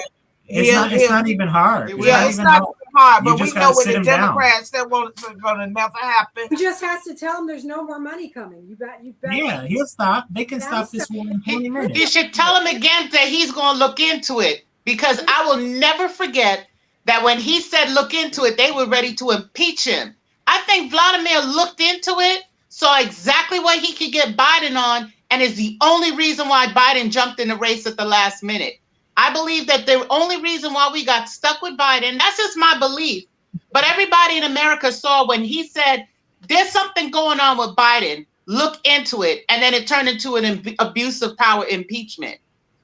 it's not even hard. It's not even hard, but we know with the Democrats down. that won't going to never happen. He just has to tell them there's no more money coming. You bet. Yeah, he'll stop. They can stop this war in 20 minutes. You should tell him again that he's going to look into it, because I will never forget that when he said look into it, they were ready to impeach him. I think Vladimir looked into it, saw exactly what he could get Biden on, and is the only reason why Biden jumped in the race at the last minute. I believe that the only reason why we got stuck with Biden, that's just my belief, but everybody in America saw when he said, there's something going on with Biden, look into it, and then it turned into an abuse of power impeachment.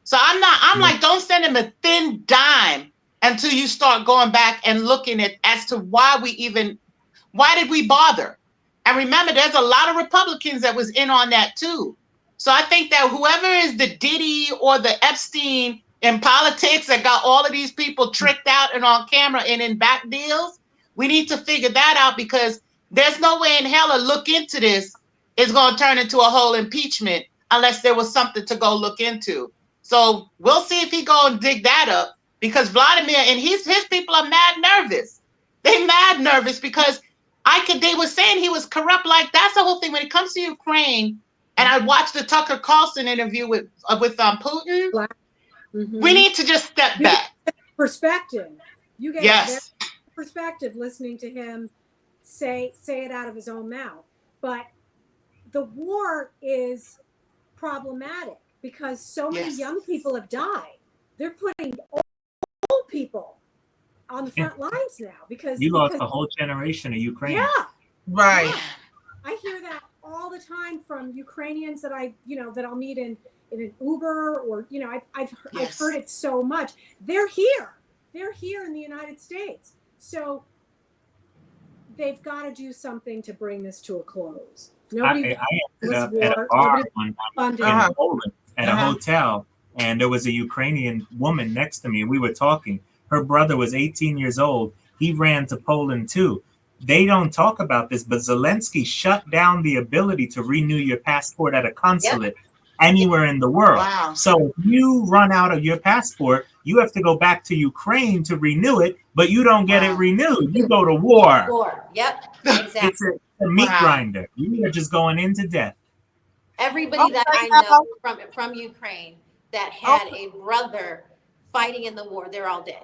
So I'm like, don't send him a thin dime until you start going back and looking at as to why did we bother? And remember, there's a lot of Republicans that was in on that too. So I think that whoever is the Diddy or the Epstein in politics that got all of these people tricked out and on camera and in back deals, we need to figure that out, because there's no way in hell a look into this is going to turn into a whole impeachment unless there was something to go look into. So we'll see if he go and dig that up, because Vladimir and his people are mad nervous. They mad nervous because they were saying he was corrupt. Like, that's the whole thing when it comes to Ukraine. And I watched the Tucker Carlson interview with Putin. We need to just step back. Perspective. You get yes. perspective listening to him say it out of his own mouth. But the war is problematic because so many young people have died. They're putting old people on the front lines now because you lost a whole generation of Ukraine. Yeah. Right. Yeah. I hear that all the time from Ukrainians that that I'll meet in an Uber or, I've heard it so much. They're here in the United States. So they've got to do something to bring this to a close. I ended up at a bar one night in Poland at a hotel, and there was a Ukrainian woman next to me. We were talking. Her brother was 18 years old. He ran to Poland too. They don't talk about this, but Zelensky shut down the ability to renew your passport at a consulate anywhere in the world. Wow. So if you run out of your passport, you have to go back to Ukraine to renew it, but you don't get it renewed. You go to war. War. Yep. Exactly. It's a meat grinder. You are just going into death. Everybody that I know from Ukraine that had a brother fighting in the war, they're all dead.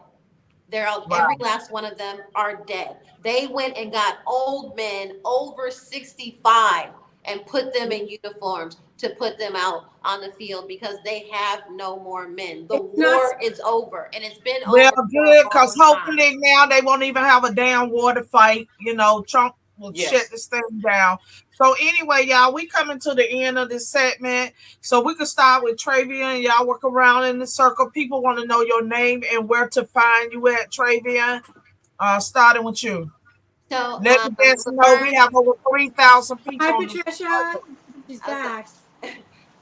Every last one of them are dead. They went and got old men over 65 and put them in uniforms to put them out on the field because they have no more men. The war is over, and it's been over. Well, good, because hopefully now they won't even have a damn war to fight. Trump will shut this thing down. So anyway, y'all, we coming to the end of this segment. So we can start with Trevian. Y'all work around in the circle. People want to know your name and where to find you at, Trevian. Starting with you. So let me just know we have over 3,000 people. Hi, Patricia. She's back.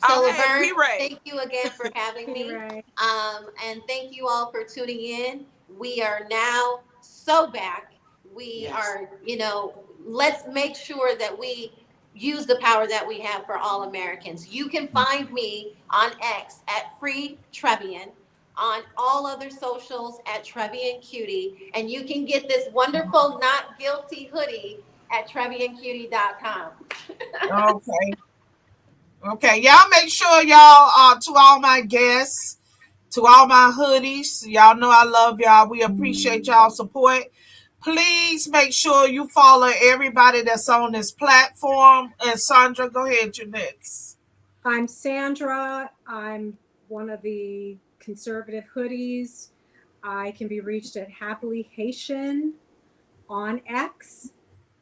So Lavern, thank you again for having me. And thank you all for tuning in. We are now so back. We are, let's make sure that we use the power that we have for all Americans. You can find me on X at Free Trevian, on all other socials at Trevian Kutti, and you can get this wonderful Not Guilty hoodie at TrevianKutti.com. Okay, y'all make sure y'all to all my guests, to all my hoodies, y'all know I love y'all. We appreciate y'all support. Please make sure you follow everybody that's on this platform. And Sandra, go ahead, you're next. I'm Sandra. I'm one of the conservative hoodies. I can be reached at Happily Haitian on X.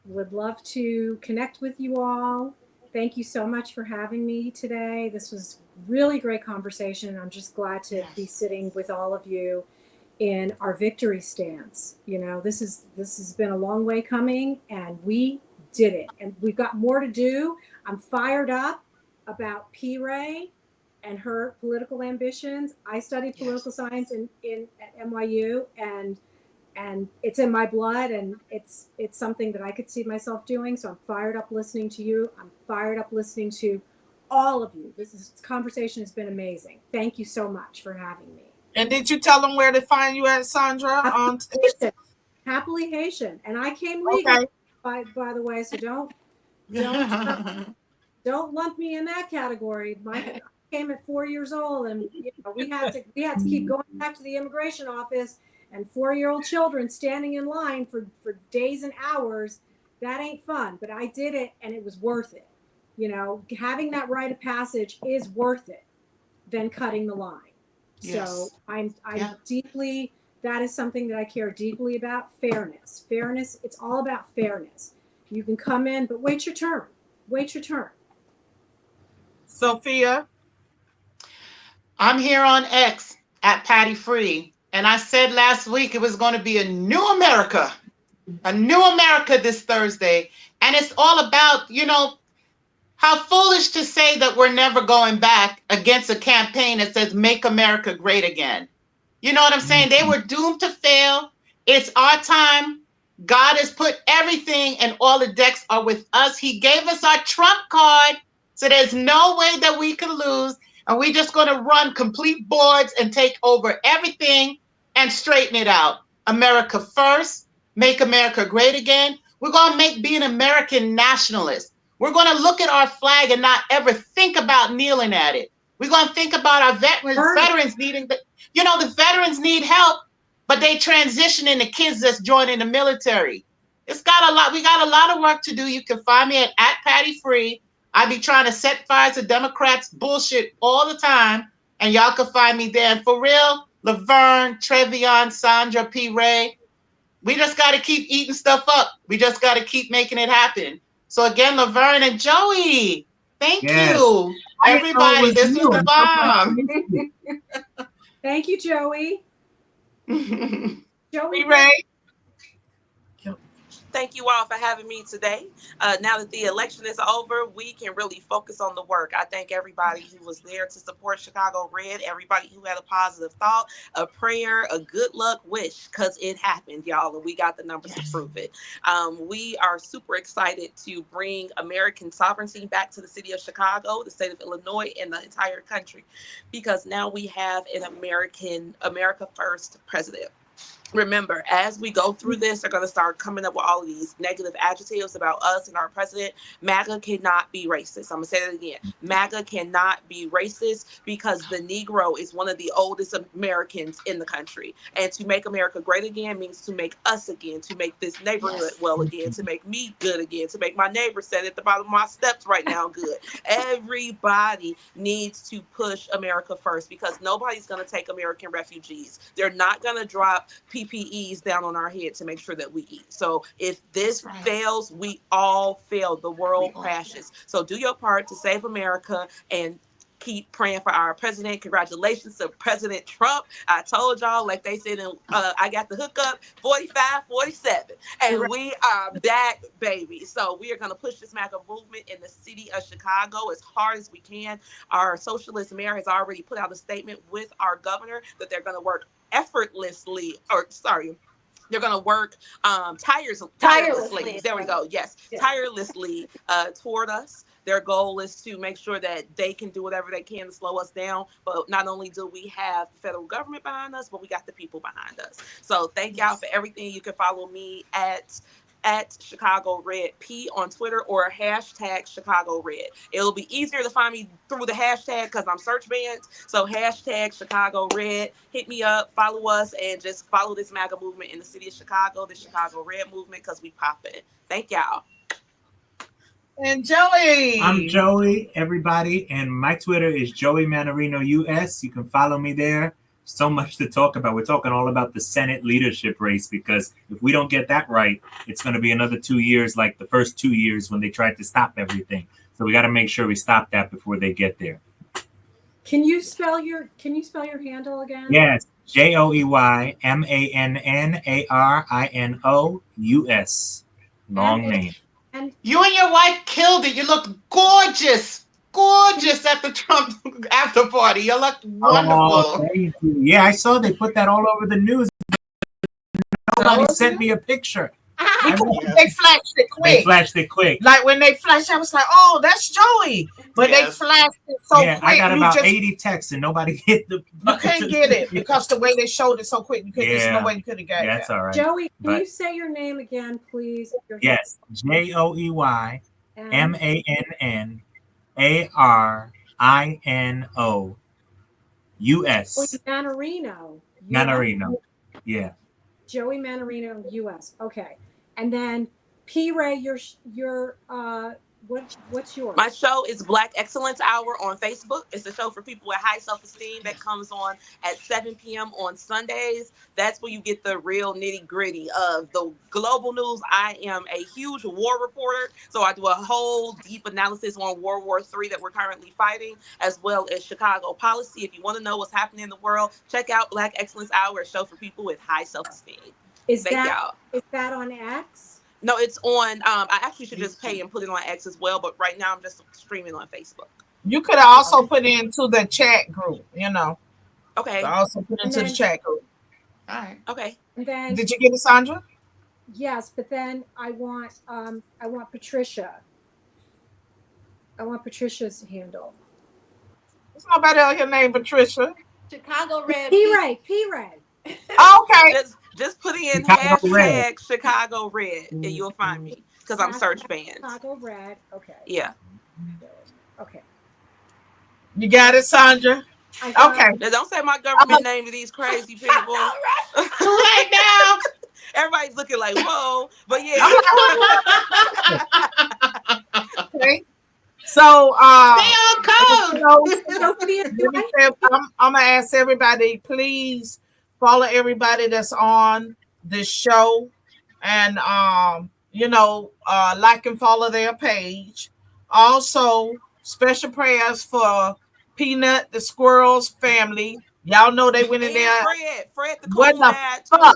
Would love to connect with you all. Thank you so much for having me today. This was really great conversation. I'm just glad to be sitting with all of you in our victory stance. You know, this has been a long way coming, and we did it. And we've got more to do. I'm fired up about P. Ray and her political ambitions. I studied political science at NYU, and it's in my blood, and it's something that I could see myself doing. So I'm fired up listening to you. I'm fired up listening to all of you. This conversation has been amazing. Thank you so much for having me. And did you tell them where to find you at, Sandra? Happily Haitian. And I came legal, by the way, so don't lump me in that category. I came at 4 years old, and we had to keep going back to the immigration office, and 4-year-old children standing in line for days and hours. That ain't fun, but I did it, and it was worth it. Having that rite of passage is worth it than cutting the line. Yes. So I'm deeply, that is something that I care deeply about. Fairness. It's all about fairness. You can come in, but wait your turn. Sophia? I'm here on X at Patty Free. And I said last week it was going to be a new America this Thursday. And it's all about, how foolish to say that we're never going back against a campaign that says, make America great again. You know what I'm saying? They were doomed to fail. It's our time. God has put everything, and all the decks are with us. He gave us our trump card. So there's no way that we can lose. And we're just going to run complete boards and take over everything and straighten it out. America first, make America great again. We're going to be an American nationalist. We're going to look at our flag and not ever think about kneeling at it. We're going to think about our veterans needing, the veterans need help, but they transition into kids that's joining the military. We got a lot of work to do. You can find me at Patty Free. I be trying to set fires to Democrats bullshit all the time, and y'all can find me there. And for real, Lavern, Trevian, Sandra, P. Ray, we just got to keep eating stuff up. We just got to keep making it happen. So again, Lavern and Joey, thank you. Everybody, this was the bomb. Thank you, Joey. Joey Ray. Thank you all for having me today. Now that the election is over, we can really focus on the work. I thank everybody who was there to support Chicago Red, everybody who had a positive thought, a prayer, a good luck wish, because it happened, y'all, and we got the numbers to prove it. We are super excited to bring American sovereignty back to the city of Chicago, the state of Illinois, and the entire country, because now we have an America First president. Remember, as we go through this, they're going to start coming up with all of these negative adjectives about us and our president. MAGA cannot be racist. I'm going to say that again. MAGA cannot be racist because the Negro is one of the oldest Americans in the country. And to make America great again means to make us again, to make this neighborhood well again, to make me good again, to make my neighbor sit at the bottom of my steps right now good. Everybody needs to push America first because nobody's going to take American refugees. They're not going to drop PPEs down on our head to make sure that we eat. So if this fails, we all fail. The world crashes. So do your part to save America and keep praying for our president. Congratulations to President Trump. I told y'all, like they said, I got the hookup 45, 47. And we are back, baby. So we are going to push this MAGA movement in the city of Chicago as hard as we can. Our socialist mayor has already put out a statement with our governor that they're going to work they're going to work tirelessly. There we go. Yes. Tirelessly toward us. Their goal is to make sure that they can do whatever they can to slow us down. But not only do we have the federal government behind us, but we got the people behind us. So thank y'all for everything. You can follow me at Chicago Red P on Twitter or hashtag Chicago Red. It'll be easier to find me through the hashtag because I'm search banned. So hashtag Chicago Red. Hit me up, follow us, and just follow this MAGA movement in the city of Chicago, the Chicago Red movement, because we popping. Thank y'all. And Joey. I'm Joey, everybody, and my Twitter is Joey Mannarino US. You can follow me there. so much to talk about. We're talking all about the Senate leadership race, because if we don't get that right, it's going to be another 2 years like the first 2 years when they tried to stop everything. So we got to make sure we stop that before they get there. Can you spell your handle again? Yes, JoeyMannarinoUS. Long name. And you and your wife killed it. You look gorgeous. Gorgeous at the Trump after party. You look wonderful. Oh, thank you. Yeah, I saw they put that all over the news. Nobody sent me a picture. They flashed it quick. They flashed it quick. Like when they flashed, I was like, "Oh, that's Joey," but they flashed it so quick. I got about 80 texts and nobody hit the. You can't get it because the way they showed it so quick. You couldn't. There's no way you could have got it. That's all right. Joey, can you say your name again, please? Yes, JoeyMannarino US. Oh, Mannarino. Mannarino. Yeah. Joey Mannarino US. Okay. And then P. Ray, what's yours? My show is Black Excellence Hour on Facebook. It's a show for people with high self-esteem that comes on at 7 p.m. on Sundays. That's where you get the real nitty-gritty of the global news. I am a huge war reporter, so I do a whole deep analysis on World War III that we're currently fighting, as well as Chicago policy. If you want to know what's happening in the world, check out Black Excellence Hour, a show for people with high self-esteem. Is that on X? No, it's on. I actually should just pay and put it on X as well, but right now I'm just streaming on Facebook. You could also put it into the chat group, Okay. So also put it into the chat group. All right. Okay. And then, did you get it, Sandra? Yes, but then I want Patricia. I want Patricia's handle. There's nobody out here named Patricia. Chicago Red. P. Ray. Okay. Just put in Chicago Red. Chicago Red and you'll find me because I'm search banned. Chicago Red. Okay. Yeah. Okay. You got it, Sandra? Okay. Now, don't say my government name to these crazy people. Right now. Everybody's looking like, whoa. But yeah. Okay. So stay on code. I'm gonna ask everybody, please follow everybody that's on this show, and like and follow their page. Also, special prayers for Peanut the squirrel's family. Y'all know they went in there. Fred the what the fuck?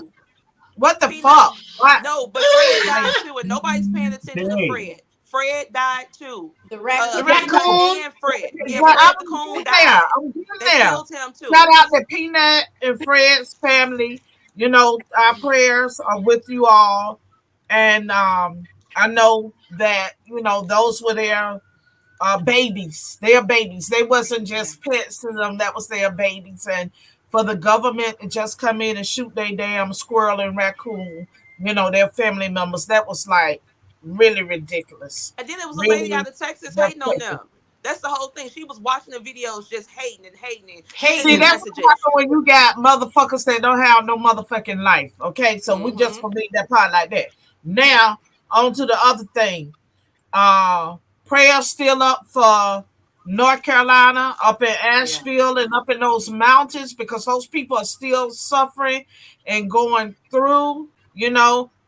What the fuck? What? No, but Fred died too, and nobody's paying attention to Fred. Fred died too. The raccoon. And Fred. Yeah, Fred the coon died. I'm getting there. Killed him too. Shout out to Peanut and Fred's family. Our prayers are with you all. And I know that, those were their babies. Their babies. They wasn't just pets to them. That was their babies. And for the government to just come in and shoot their damn squirrel and raccoon, their family members, that was like really ridiculous. And then there was a lady out of Texas hating on them. That's the whole thing. She was watching the videos just hating. See, that's when you got motherfuckers that don't have no motherfucking life. Okay, so we just gonna leave that part like that. Now, on to the other thing. Prayer still up for North Carolina, up in Asheville and up in those mountains, because those people are still suffering and going through,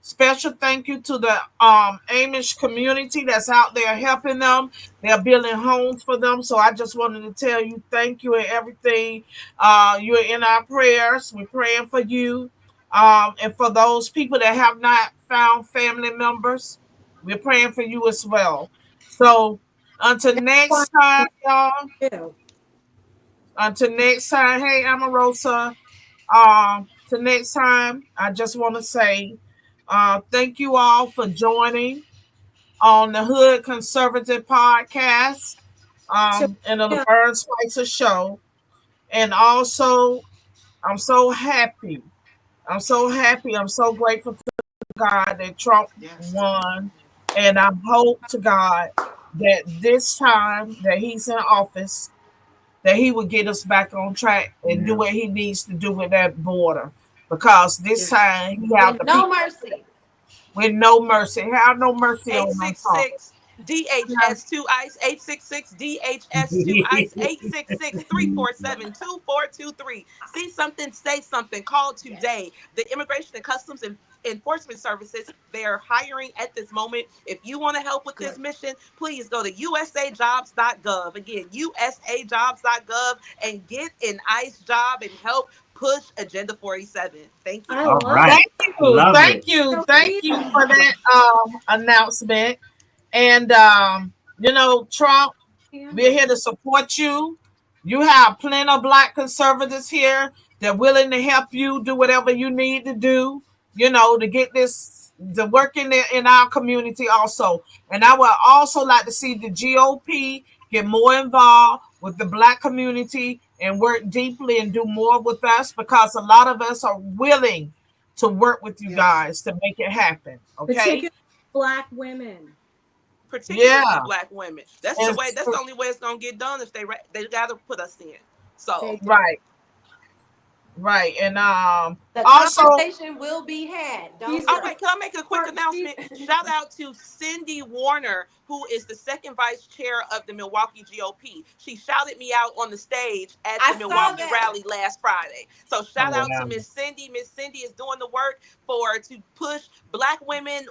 Special thank you to the Amish community that's out there helping them. They're building homes for them. So I just wanted to tell you thank you and everything. You're in our prayers. We're praying for you. And for those people that have not found family members, we're praying for you as well. So until next time, y'all. Until next time, hey, Amarosa. Till next time, I just want to say, thank you all for joining on the Hood Conservative Podcast and the Lavern Spicer Show. And also, I'm so happy. I'm so grateful to God that Trump won. And I hope to God that this time that he's in office, that he will get us back on track and do what he needs to do with that border. Because this time he have no mercy. With no mercy. Have no mercy on my 866 DHS2 ICE 866 DHS2 ICE 866-347-2423. See something, say something. Call today. The Immigration and Customs Enforcement Services, they're hiring at this moment. If you want to help with this mission, please go to usajobs.gov. Again, usajobs.gov and get an ICE job and help push Agenda 47. Thank you. All right. Thank you. Love Thank it. you. Thank you for that announcement. And Trump, we're here to support you. You have plenty of Black conservatives here that are willing to help you do whatever you need to do, to get this to work in our community also. And I would also like to see the GOP get more involved with the Black community and work deeply and do more with us, because a lot of us are willing to work with you guys to make it happen. Okay. Particularly Black women. Particularly Black women. That's the way. That's the only way it's gonna get done. If they gotta put us in. So right, and the also conversation will be had. All right, can I make a quick announcement? Shout out to Cindy Warner, who is the second vice chair of the Milwaukee GOP. She shouted me out on the stage at the Milwaukee rally last Friday. So shout out to Miss Cindy. Miss Cindy is doing the work to push Black women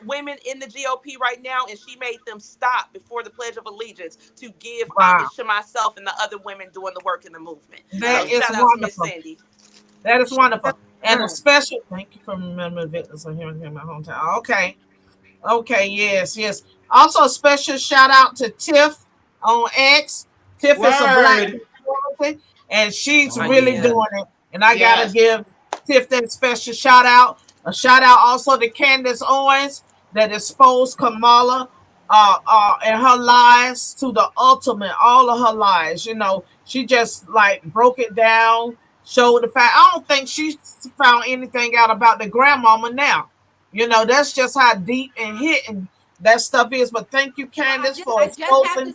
in the GOP right now, and she made them stop before the Pledge of Allegiance to give homage to myself and the other women doing the work in the movement. That so is shout out wonderful. to Miss Cindy. That is wonderful. And a special thank you for remembering the victims of here in my hometown. Okay, yes. Also a special shout out to Tiff on X. Tiff is a Black woman, and she's really doing it. And I gotta give Tiff that special shout out. A shout out also to Candace Owens that exposed Kamala and her lies to the ultimate, all of her lies. She just broke it down. Showed the fact. I don't think she found anything out about the grandmama now. That's just how deep and hidden that stuff is. But thank you, Candace, for exposing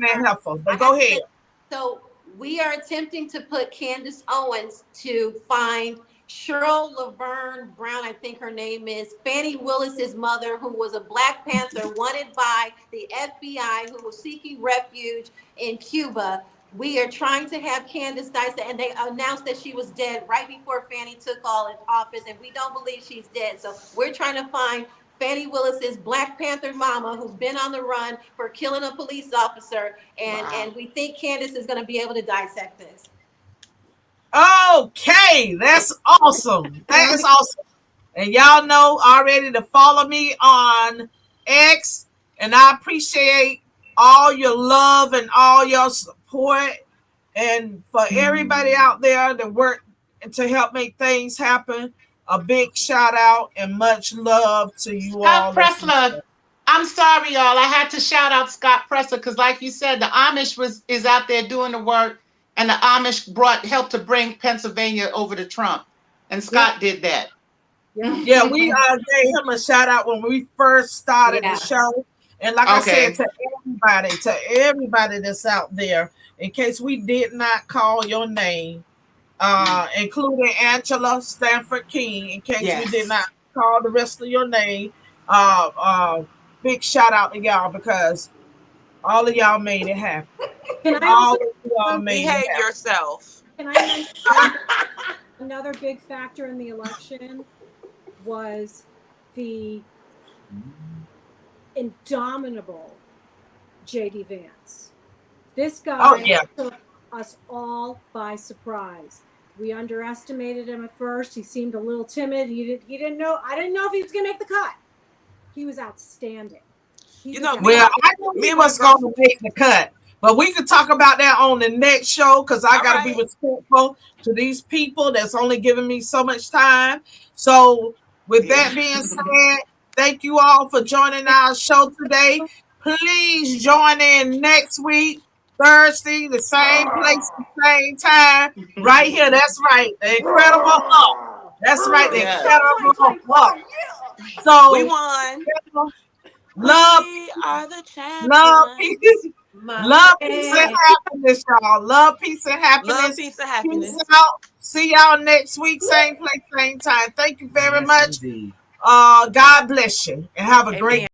that heifer. But go ahead. So we are attempting to put Candace Owens to find Cheryl Lavern Brown, I think her name is, Fannie Willis's mother, who was a Black Panther wanted by the FBI, who was seeking refuge in Cuba. We are trying to have Candace dissect, and they announced that she was dead right before Fannie took office, and we don't believe she's dead. So we're trying to find Fannie Willis's Black Panther mama, who's been on the run for killing a police officer, and we think Candace is going to be able to dissect this. Okay, that's awesome. That is awesome. And y'all know already to follow me on X, and I appreciate all your love and all your support, and for everybody out there that work to help make things happen, a big shout out and much love to you all. Pressler, I'm sorry, y'all. I had to shout out Scott Presser because, like you said, the Amish is out there doing the work, and the Amish helped to bring Pennsylvania over to Trump, and Scott did that. Yeah, we gave him a shout out when we first started the show. And like I said, to everybody that's out there, in case we did not call your name, including Angela Stanford King, in case we did not call the rest of your name, big shout out to y'all, because all of y'all made it happen. Behave yourself. Can I mention another big factor in the election was the indomitable J.D. Vance. This guy took us all by surprise. We underestimated him at first. He seemed a little timid. He didn't know. I didn't know if he was going to make the cut. He was outstanding. I knew he was going to make the cut, but we could talk about that on the next show, because I got to be respectful to these people that's only giving me so much time. So with that being said, thank you all for joining our show today. Please join in next week, Thursday, the same place, the same time, right here. That's right, the Incredible Up. That's right, the Incredible Up. So we won. Love, we are the champions. Love, peace, and happiness, y'all. Love, peace, and happiness. Love, peace, and happiness. Peace out. See y'all next week, same place, same time. Thank you very much. Indeed. God bless you, and have a great